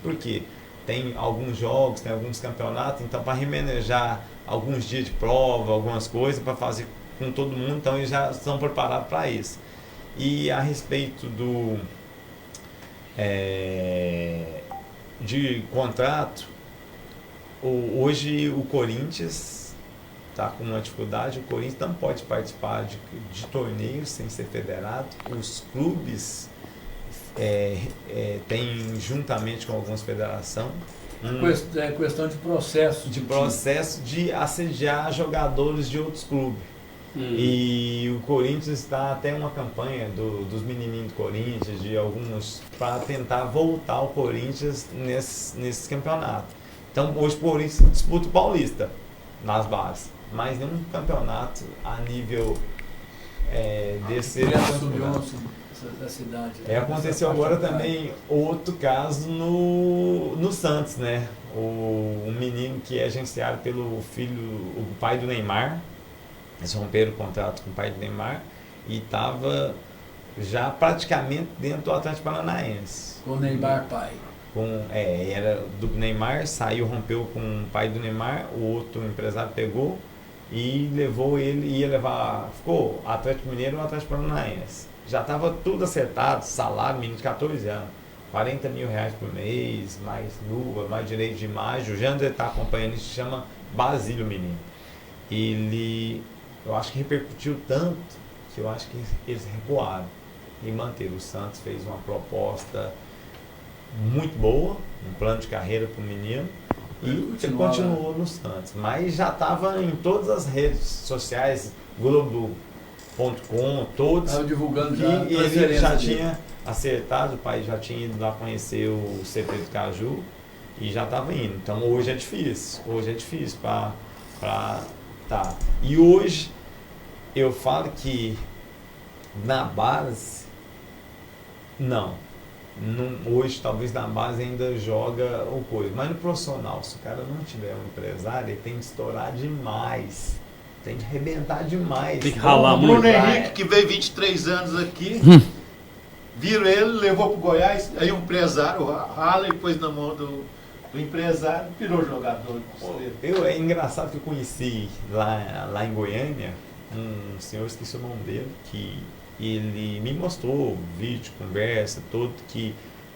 Por quê? Tem alguns jogos, tem alguns campeonatos, então para remanejar alguns dias de prova, algumas coisas para fazer com todo mundo, então eles já estão preparados para isso. E a respeito de contrato, hoje o Corinthians está com uma dificuldade, o Corinthians não pode participar de torneios sem ser federado, os clubes têm, juntamente com algumas federações, questão de processo. De assediar jogadores de outros clubes. E o Corinthians está até uma campanha dos menininhos do Corinthians, de alguns, para tentar voltar o Corinthians nesse campeonato. Então hoje o Corinthians disputa o Paulista nas bases, mas nenhum campeonato a nível desse da cidade. Aconteceu agora também outro caso no Santos, né? Um menino que é agenciado pelo o pai do Neymar. Eles romperam o contrato com o pai do Neymar e estava já praticamente dentro do Atlético Paranaense. Com o Neymar pai. Era do Neymar, saiu, rompeu com o pai do Neymar, o outro empresário pegou e levou ele, ficou Atlético Mineiro e o Atlético Paranaense. Já estava tudo acertado, salário, menino de 14 anos, R$40 mil por mês, mais luva, mais direito de imagem. O Jander está acompanhando isso, se chama Basílio, menino. Eu acho que repercutiu tanto que eu acho que eles recuaram e manteram. O Santos fez uma proposta muito boa, um plano de carreira para o menino, e ele continuou no Santos. Mas já estava em todas as redes sociais, Globo.com, todos. Estava divulgando já. E ele já tinha acertado, o pai já tinha ido lá conhecer o CT do Caju e já estava indo. Então hoje é difícil para tá. E hoje eu falo que na base hoje talvez na base ainda joga o coisa, mas no profissional, se o cara não tiver um empresário, ele tem que estourar demais, tem que arrebentar demais, tem que ralar muito. O Bruno Henrique, que veio 23 anos aqui, viram ele, levou pro Goiás, aí um empresário rala e pôs na mão do empresário, virou jogador. É engraçado que eu conheci lá em Goiânia um senhor, esqueci o nome dele, que ele me mostrou vídeo, conversa, tudo, que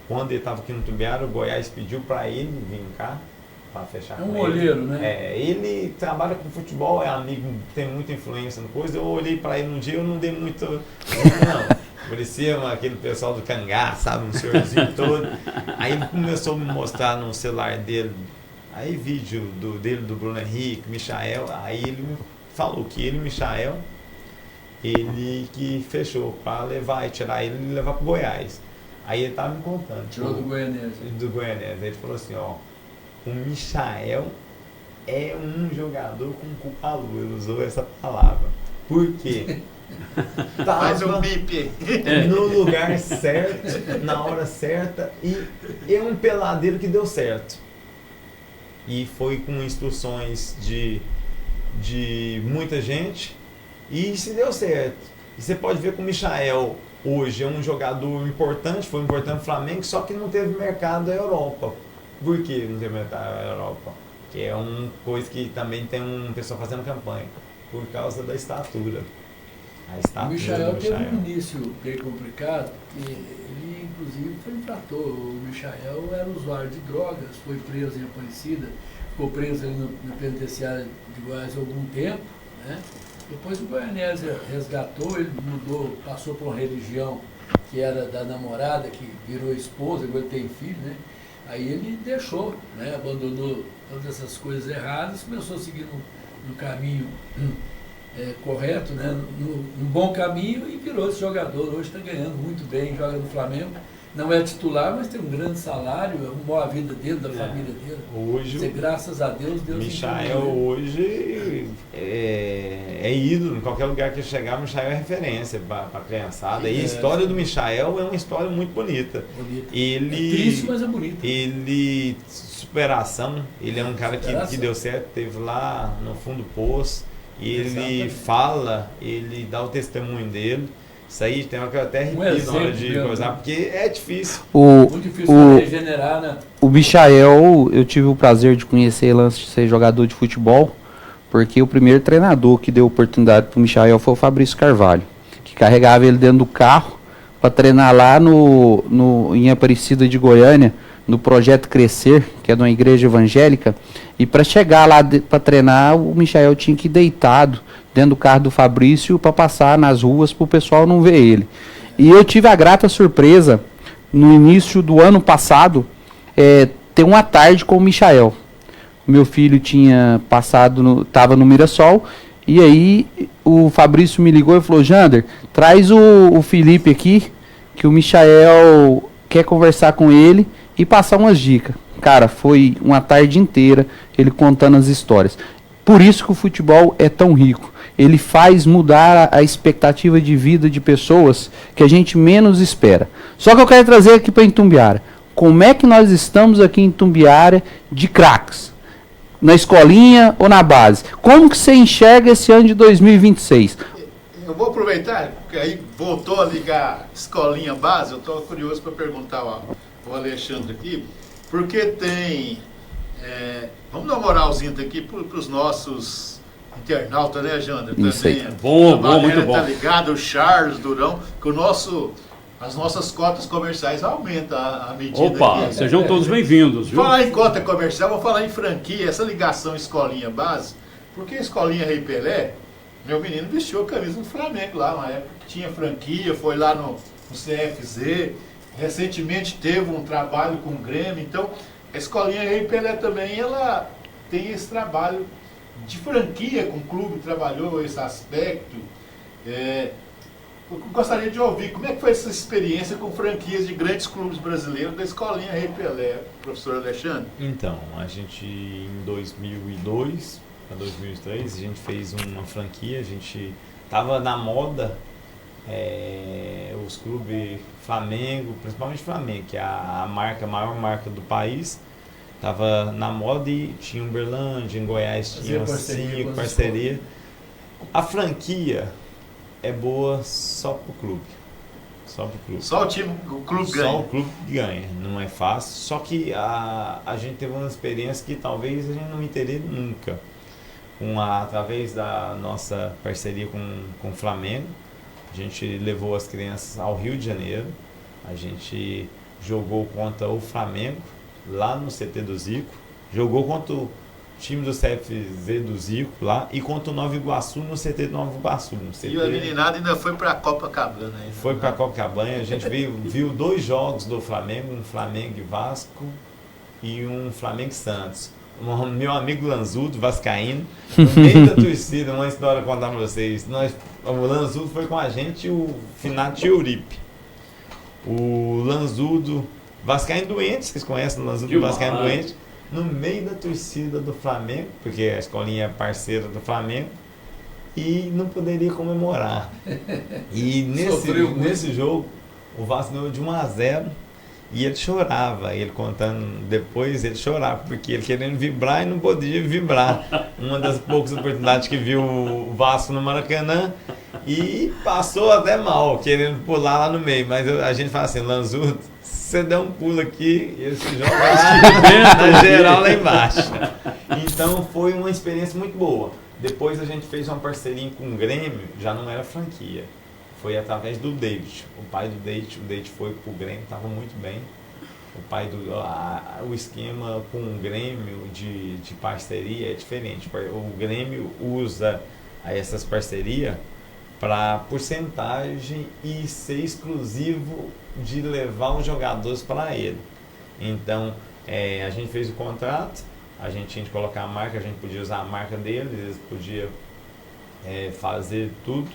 quando ele estava aqui no Tumbiara, o Goiás pediu para ele vir cá para fechar com ele. É um olheiro, né? Ele trabalha com futebol, é amigo, tem muita influência no coisa. Eu olhei para ele um dia, eu não dei muito não. Parecia aquele pessoal do Cangá, sabe? Um senhorzinho todo. Aí ele começou a me mostrar no celular dele, aí vídeo dele, do Bruno Henrique, Michael. Aí ele me falou que ele, Michael, ele que fechou para levar e tirar ele e levar para o Goiás. Aí ele estava me contando. Tirou do Goianese. Do Goianese. Ele falou assim, o Michael é um jogador com culpa lua. Ele usou essa palavra. Por quê? Faz um bip no lugar certo, na hora certa, e é um peladeiro que deu certo. E foi com instruções de muita gente, e se deu certo. E você pode ver que o Michael hoje é um jogador importante, foi importante no Flamengo, só que não teve mercado na Europa. Por que não teve mercado na Europa? Que é uma coisa que também tem um pessoal fazendo campanha, por causa da estatura. O Michael teve um início bem complicado, porque ele inclusive foi infrator. O Michael era usuário de drogas, foi preso em Aparecida, ficou preso ali no penitenciário de Goiás há algum tempo, né? Depois o Goianese resgatou, ele mudou, passou por uma religião que era da namorada, que virou esposa, agora ele tem filho, né? Aí ele deixou, né? Abandonou todas essas coisas erradas, começou a seguir no caminho correto, né? No bom caminho, e virou esse jogador. Hoje está ganhando muito bem, joga no Flamengo, não é titular, mas tem um grande salário, arrumou a vida dele, da família dele. Hoje, Você, graças a Deus, Michael hoje é ídolo. Em qualquer lugar que ele chegar, Michael é referência para a criançada. E a história do Michael é uma história muito bonita. Ele, é triste, mas é bonita. Ele, superação, ele é um cara que deu certo, teve lá no fundo do poço. E ele fala, ele dá o testemunho dele. Isso aí tem uma que eu até arrepio na hora de coisar, porque é difícil. Muito difícil regenerar, né? O Michael, eu tive o prazer de conhecer ele antes de ser jogador de futebol, porque o primeiro treinador que deu oportunidade para o Michael foi o Fabrício Carvalho, que carregava ele dentro do carro para treinar lá em Aparecida de Goiânia, no Projeto Crescer, que é de uma igreja evangélica. E para chegar lá para treinar, o Michael tinha que ir deitado dentro do carro do Fabrício para passar nas ruas para o pessoal não ver ele. E eu tive a grata surpresa, no início do ano passado, ter uma tarde com o Michael. Meu filho tinha estava no Mirassol, e aí o Fabrício me ligou e falou: Jander, traz o Felipe aqui, que o Michael quer conversar com ele e passar umas dicas. Cara, foi uma tarde inteira ele contando as histórias. Por isso que o futebol é tão rico. Ele faz mudar a expectativa de vida de pessoas que a gente menos espera. Só que eu quero trazer aqui para Itumbiara. Como é que nós estamos aqui em Itumbiara de craques? Na escolinha ou na base? Como que você enxerga esse ano de 2026? Eu vou aproveitar, porque aí voltou a ligar escolinha base, eu estou curioso para perguntar ao Alexandre aqui, porque tem... vamos dar uma moralzinha aqui para os nossos internautas, né, Jander? Isso aí. Bom, muito bom. Tá ligado, o Charles Durão, que as nossas cotas comerciais aumentam à medida Opa, que... sejam todos bem-vindos, viu? Falar em cota comercial, vou falar em franquia, essa ligação escolinha base, porque a escolinha Rei Pelé, meu menino vestiu a camisa do Flamengo lá, uma época que tinha franquia, foi lá no CFZ, recentemente teve um trabalho com o Grêmio, então a escolinha Rei Pelé também, ela tem esse trabalho de franquia com o clube, trabalhou esse aspecto. Eu gostaria de ouvir como é que foi essa experiência com franquias de grandes clubes brasileiros da escolinha Rei Pelé, professor Alexandre. Então, a gente em 2002 para 2003, a gente fez uma franquia, a gente estava na moda, os clubes Flamengo, principalmente Flamengo, que é a maior marca do país, estava na moda e tinha Uberlândia, em Goiás tinha 5 parceria. A franquia é boa só pro clube. Só o clube ganha. Só o clube ganha, não é fácil. Só que a gente teve uma experiência que talvez a gente não me teria nunca. Através da nossa parceria com o Flamengo, a gente levou as crianças ao Rio de Janeiro, a gente jogou contra o Flamengo, lá no CT do Zico, jogou contra o time do CFZ do Zico lá e contra o Nova Iguaçu no CT do Nova Iguaçu. E a meninada ainda foi para a Copacabana. Foi para a Copacabana, a gente viu 2 jogos do Flamengo, um Flamengo e Vasco e um Flamengo e Santos. Meu amigo Lanzudo, vascaíno, no meio da torcida, uma história para contar para vocês. O Lanzudo foi com a gente, o finado Euripe. O Lanzudo, vascaíno doente, vocês conhecem o Lanzudo vascaíno doente, no meio da torcida do Flamengo, porque a escolinha é parceira do Flamengo, e não poderia comemorar. E nesse jogo, o Vasco ganhou de 1-0. E ele chorava, ele contando depois, ele chorava, porque ele querendo vibrar e não podia vibrar. Uma das poucas oportunidades que viu o Vasco no Maracanã e passou até mal, querendo pular lá no meio. Mas a gente fala assim, Lanzudo, você der um pulo aqui, ele se joga lá na geral lá embaixo. Então foi uma experiência muito boa. Depois a gente fez uma parceria com o Grêmio, já não era franquia. Foi através do David, o pai do David. O David foi pro Grêmio, estava muito bem. O esquema com o Grêmio de parceria é diferente. O Grêmio usa essas parcerias para porcentagem e ser exclusivo de levar os jogadores para ele. Então, a gente fez o contrato, a gente tinha que colocar a marca, a gente podia usar a marca deles, eles podiam fazer tudo.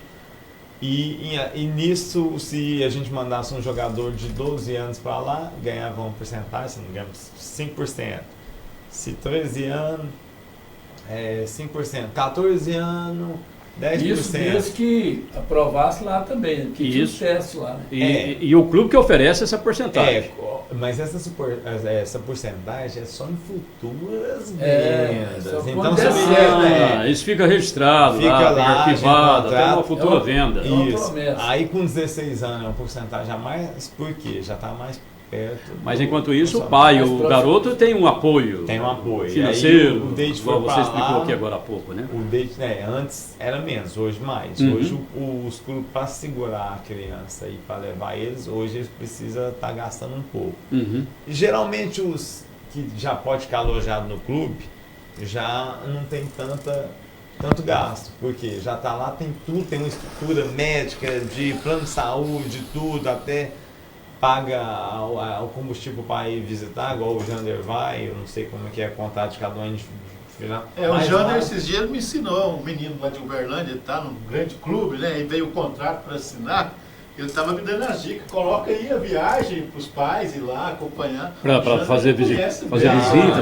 E nisso, se a gente mandasse um jogador de 12 anos para lá, ganhava uma porcentagem, se não me engano, 5%. Se 13 anos, 5%. 14 anos, 10%. Isso desde que aprovasse lá também, que tinha os testes lá, né? E o clube que oferece essa porcentagem. Mas essa porcentagem é só em futuras vendas. só Então, quando você der certo, Isso fica registrado, fica lá, arquivado, até uma contrato. futura venda. É uma Isso. promessa. Aí com 16 anos é uma porcentagem a mais, por quê? Já está mais perto. Mas do enquanto isso, o orçamento. pai, Mais o próximo. garoto tem um apoio. Tem um apoio. Financeiro, Aí o Date igual foi você pra explicou lá, aqui agora há pouco, né? O Date, antes era menos, hoje mais. Uhum. Hoje os clubes, para segurar a criança e para levar eles, hoje eles precisam estar gastando um pouco. Uhum. E geralmente os que já pode ficar alojado no clube, já não tem tanto gasto, porque já está lá, tem tudo, tem uma estrutura médica, de plano de saúde, tudo, até paga o combustível para ir visitar, igual o Jander vai, eu não sei como é que é a contato de cada um. O Jander esses dias me ensinou, um menino lá de Uberlândia, ele está num grande clube, né? E veio o contrato para assinar. Ele estava me dando as dicas, coloca aí a viagem para os pais ir lá acompanhar. Para fazer visita,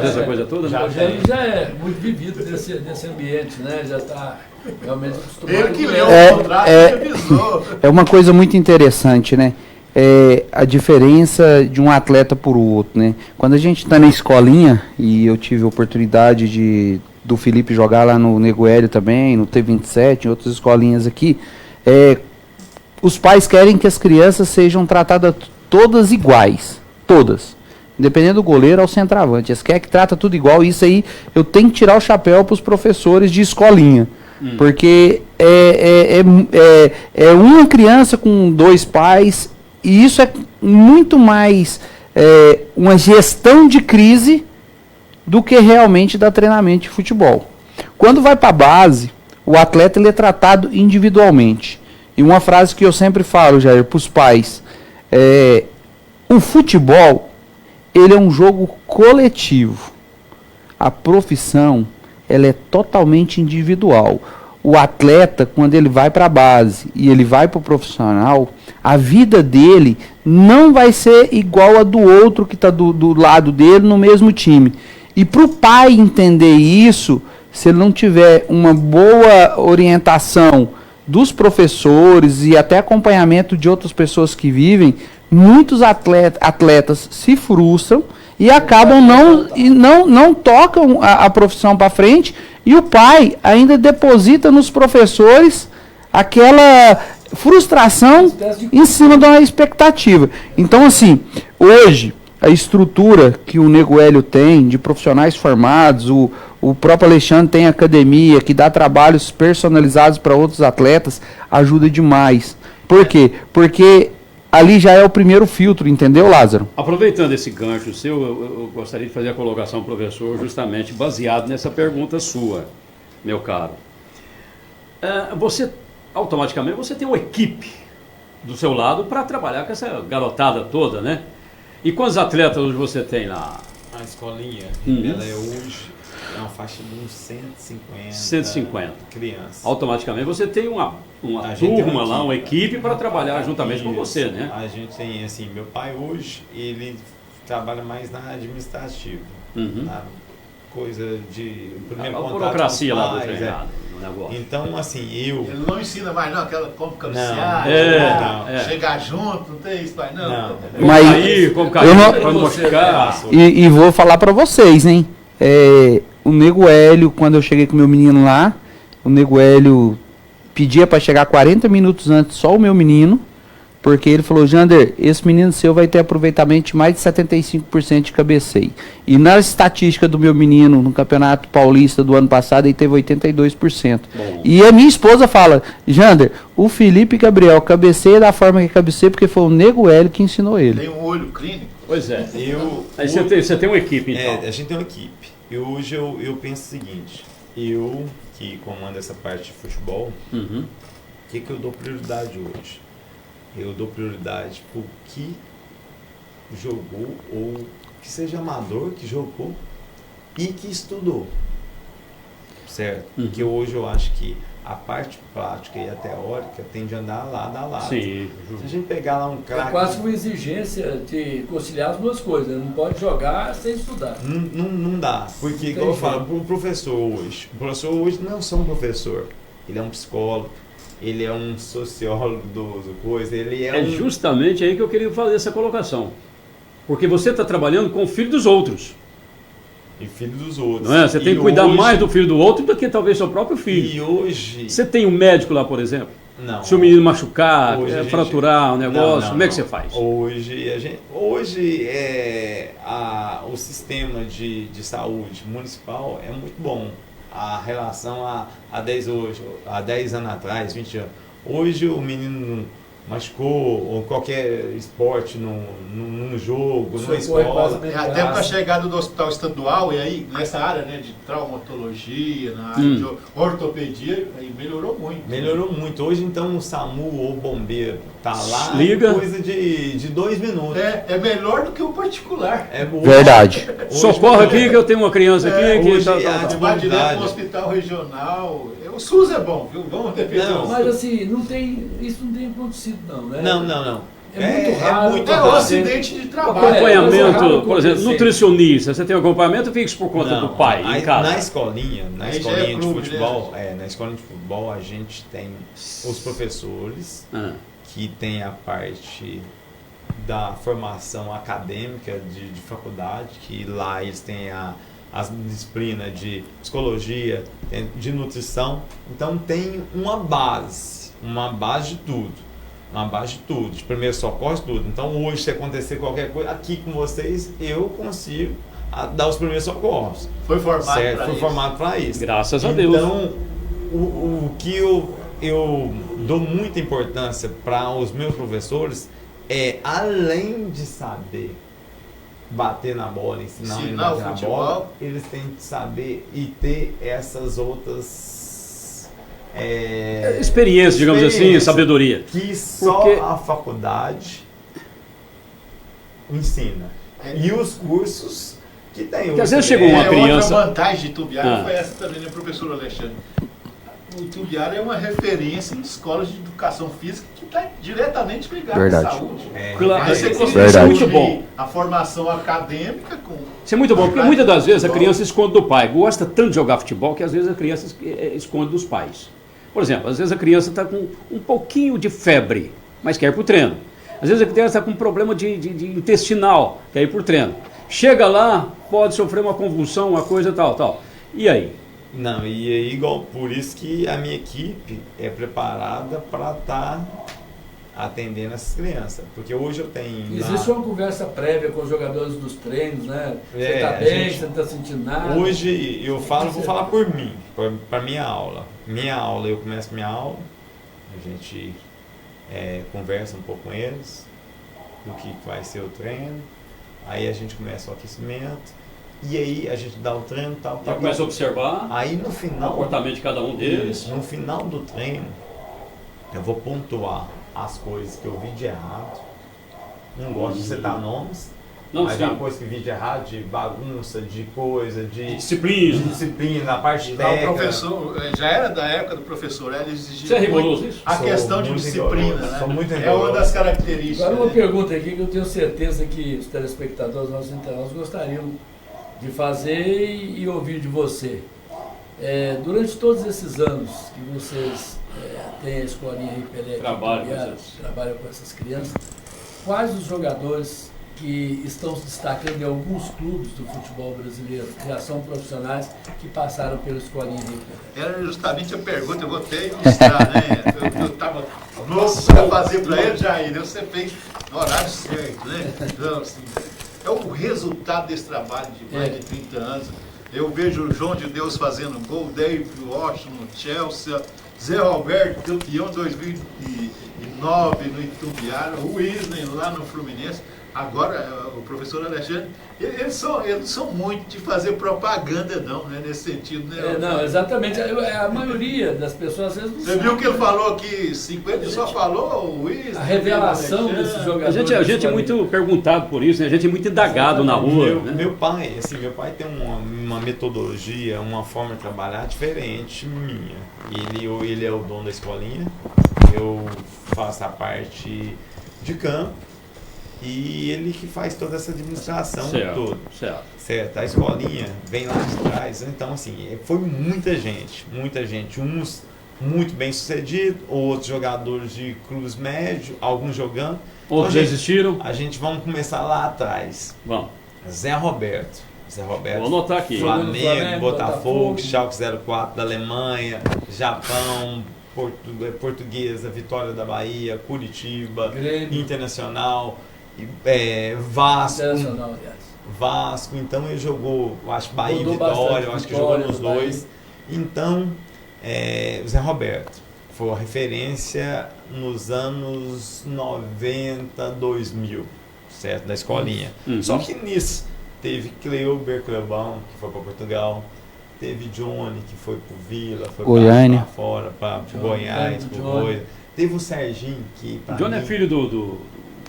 dessa coisa toda, né? O Jander já é muito vivido desse ambiente, né? Já está realmente acostumado. Ele que com leu isso. o contrato e avisou. É uma coisa muito interessante, né? A diferença de um atleta para o outro, né? Quando a gente está na escolinha, e eu tive a oportunidade do Felipe jogar lá no Nego Hélio também, no T27, em outras escolinhas aqui, os pais querem que as crianças sejam tratadas todas iguais, todas, independente do goleiro ao centroavante, eles querem que trata tudo igual. Isso aí eu tenho que tirar o chapéu para os professores de escolinha, porque é uma criança com dois pais. E isso é muito mais uma gestão de crise do que realmente dar treinamento de futebol. Quando vai para a base, o atleta ele é tratado individualmente. E uma frase que eu sempre falo, Jair, para os pais, o futebol ele é um jogo coletivo. A profissão ela é totalmente individual. O atleta, quando ele vai para a base e ele vai para o profissional, a vida dele não vai ser igual a do outro que está do lado dele no mesmo time. E para o pai entender isso, se ele não tiver uma boa orientação dos professores e até acompanhamento de outras pessoas que vivem, muitos atletas se frustram e acabam não tocam a profissão para frente, e o pai ainda deposita nos professores aquela frustração em cima de uma expectativa. Então, assim, hoje, a estrutura que o Nego Hélio tem, de profissionais formados, o próprio Alexandre tem academia, que dá trabalhos personalizados para outros atletas, ajuda demais. Por quê? Porque ali já é o primeiro filtro, entendeu, Lázaro? Aproveitando esse gancho seu, eu gostaria de fazer a colocação, professor, justamente baseado nessa pergunta sua, meu caro. Você, automaticamente, você tem uma equipe do seu lado para trabalhar com essa garotada toda, né? E quantos atletas hoje você tem lá? A escolinha, ela é hoje uma faixa de uns 150 crianças. Automaticamente você tem uma turma lá, uma equipe para trabalhar juntamente com você, né? A gente tem, assim, meu pai hoje, ele trabalha mais na administrativa, na coisa de primeiro a contato burocracia com os lá do pais, treinado, no negócio. Então, assim, Ele não ensina mais não, aquela como cabecear, chegar junto, não tem isso, pai, não. Mas como cair, para não machucar. E vou falar para vocês, hein? O Nego Hélio, quando eu cheguei com o meu menino lá, o Nego Hélio pedia para chegar 40 minutos antes só o meu menino, porque ele falou: Jander, esse menino seu vai ter aproveitamento de mais de 75% de cabeceio. E na estatística do meu menino no Campeonato Paulista do ano passado, ele teve 82%. Bom. E a minha esposa fala: Jander, o Felipe Gabriel cabeceia da forma que cabeceia porque foi o Nego Hélio que ensinou ele. Tem um olho clínico. Pois é. Aí você tem uma equipe, então. A gente tem uma equipe. E hoje eu penso o seguinte: eu que comando essa parte de futebol, o que eu dou prioridade hoje? Eu dou prioridade para o que jogou, ou que seja amador, que jogou e que estudou. certo? Porque hoje eu acho que a parte prática e a teórica tem de andar lado a lado. Sim. Se a gente pegar lá um É craque... quase uma exigência de conciliar as duas coisas. Não pode jogar sem estudar. Não dá. Porque, igual eu falo, o professor hoje não é só um professor. Ele é um psicólogo, ele é um sociólogo do coisa, ele é um... justamente aí que eu queria fazer essa colocação. Porque você está trabalhando com o filho dos outros. E filho dos outros. Não é? Você tem que cuidar mais do filho do outro do que talvez seu próprio filho. E hoje... Você tem um médico lá, por exemplo? Não. Se o menino machucar, Hoje fraturar o negócio, não, como é que você faz? Hoje o sistema de saúde municipal é muito bom. A relação a 10 anos atrás, 20 anos. Hoje o menino machucou, ou qualquer esporte num jogo, numa escola. Até para a chegada do hospital estadual, e aí nessa área, né, de traumatologia, na área de ortopedia, aí melhorou muito. Melhorou muito. Hoje então o SAMU ou o bombeiro tá lá, liga, coisa de 2 minutos. É melhor do que o particular. Verdade. Socorre aqui que eu tenho uma criança aqui que hoje Vai direto no hospital regional. O SUS é bom, viu? Vamos depender. Mas assim, isso não tem acontecido não, né? Não. É muito raro. É um acidente de trabalho. Acompanhamento, por exemplo, nutricionista, você tem um acompanhamento fixo por conta do pai em casa. Na escolinha de clube, futebol, na escolinha de futebol a gente tem os professores que tem a parte da formação acadêmica de faculdade, que lá eles têm as disciplinas de psicologia, de nutrição, então tem uma base de tudo. Uma base de tudo, de primeiro socorro, tudo. Então hoje, se acontecer qualquer coisa, aqui com vocês, eu consigo dar os primeiros socorros. Foi formado para isso. Foi formado para isso. Graças a Deus. Então, o que eu dou muita importância para os meus professores é, além de saber bater na bola, ensinar a bater na bola, eles têm que saber e ter essas outras experiência, digamos assim, sabedoria. Que só a faculdade ensina. E os cursos que tem. Porque às vezes chegou uma criança... Outra vantagem de Itumbiara foi essa também, né, professor Alexandre? O Itumbiara é uma referência em escolas de educação física que está diretamente ligada à saúde. Claro, você é muito bom. A formação acadêmica com... Isso é muito bom, porque muitas das vezes a criança esconde do pai. Gosta tanto de jogar futebol que às vezes a criança esconde dos pais. Por exemplo, às vezes a criança está com um pouquinho de febre, mas quer ir para o treino. Às vezes a criança está com um problema de intestinal, quer ir para o treino. Chega lá, pode sofrer uma convulsão, uma coisa tal. E aí? Não, e aí, igual, por isso que a minha equipe é preparada para estar atendendo essas crianças. Porque hoje eu tenho... Existe uma conversa prévia com os jogadores dos treinos, né? Você está bem, você não está sentindo nada. Hoje eu vou falar por mim, para minha aula. Eu começo minha aula, a gente conversa um pouco com eles, do que vai ser o treino, aí a gente começa o aquecimento, e aí a gente dá o treino, tal. Começa a observar aí no final, o comportamento de cada um deles. No final do treino, eu vou pontuar as coisas que eu vi de errado. Não gosto de citar nomes, mas a coisa que vi de errado, de bagunça, de coisa, de disciplina, a parte técnica. O professor, já era da época do professor, ele exigia Você é rigoroso isso? a questão de disciplina, né? Sou muito é uma das características. Agora uma pergunta aqui que eu tenho certeza que os telespectadores, nossos internautas, gostariam de fazer e ouvir de você. Durante todos esses anos que vocês têm a escolinha Ripelé, trabalham com essas crianças, quais os jogadores que estão se destacando em alguns clubes do futebol brasileiro, que já são profissionais, que passaram pela escolinha Ripelé? Era justamente a pergunta, eu vou até ilustrar, né? Eu estava louco para fazer para ele, Jair, você fez no horário certo, né? Então, assim, é o resultado desse trabalho de mais de 30 anos. Eu vejo o João de Deus fazendo gol, David Washington no Chelsea, Zé Roberto, campeão 2009 no Itumbiara, o Wesley lá no Fluminense. Agora, o professor Alexandre, eles são muito de fazer propaganda, não, né, nesse sentido, né? Não, exatamente. A maioria das pessoas às vezes não Você viu que ele falou que 50 só falou o Luiz? A revelação desses jogadores. A gente é muito perguntado por isso, né? A gente é muito indagado na rua. Meu pai tem uma metodologia, uma forma de trabalhar diferente minha. Ele é o dono da escolinha, eu faço a parte de campo e ele que faz toda essa administração toda. Certo. A escolinha vem lá de trás. Então, assim, foi muita gente. Uns muito bem sucedidos, outros jogadores de clubes médios, alguns jogando. Outros desistiram. A gente vamos começar lá atrás. Vamos. Zé Roberto. Vou anotar aqui. Flamengo, Botafogo, Schalke 04 da Alemanha, Japão, Portuguesa, Vitória da Bahia, Curitiba, Grêmio. Internacional, Vasco. Internacional, aliás. Vasco, então ele jogou, eu acho, Bahia e Vitória, eu acho que jogou nos dois. Então, o Zé Roberto foi a referência nos anos 90, 2000, certo? Da escolinha. Só que nisso teve Clebão, que foi para Portugal, teve Johnny, que foi para o Vila, foi para fora, para Goiás, para o Goiás. Teve o Serginho, que para Johnny é filho do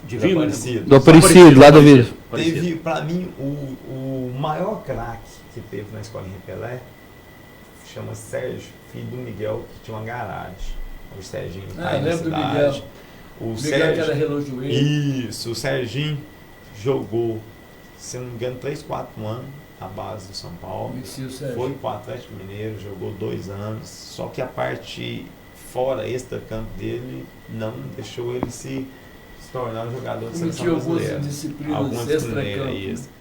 Divino, do Aparecido, lá do Vila. Teve, para mim, o maior craque que teve na escolinha Pelé, chama Sérgio, filho do Miguel, que tinha uma garagem. O Serginho tá aí na cidade. O Sérgio, que era relojoeiro. Isso, o Serginho jogou, se não me engano, 3, 4 anos na base do São Paulo. Foi para o Atlético Mineiro, jogou 2 anos. Só que a parte fora, extra-campo dele, não deixou ele se tornar um jogador de seleção brasileira. Algumas disciplinas extra-campo.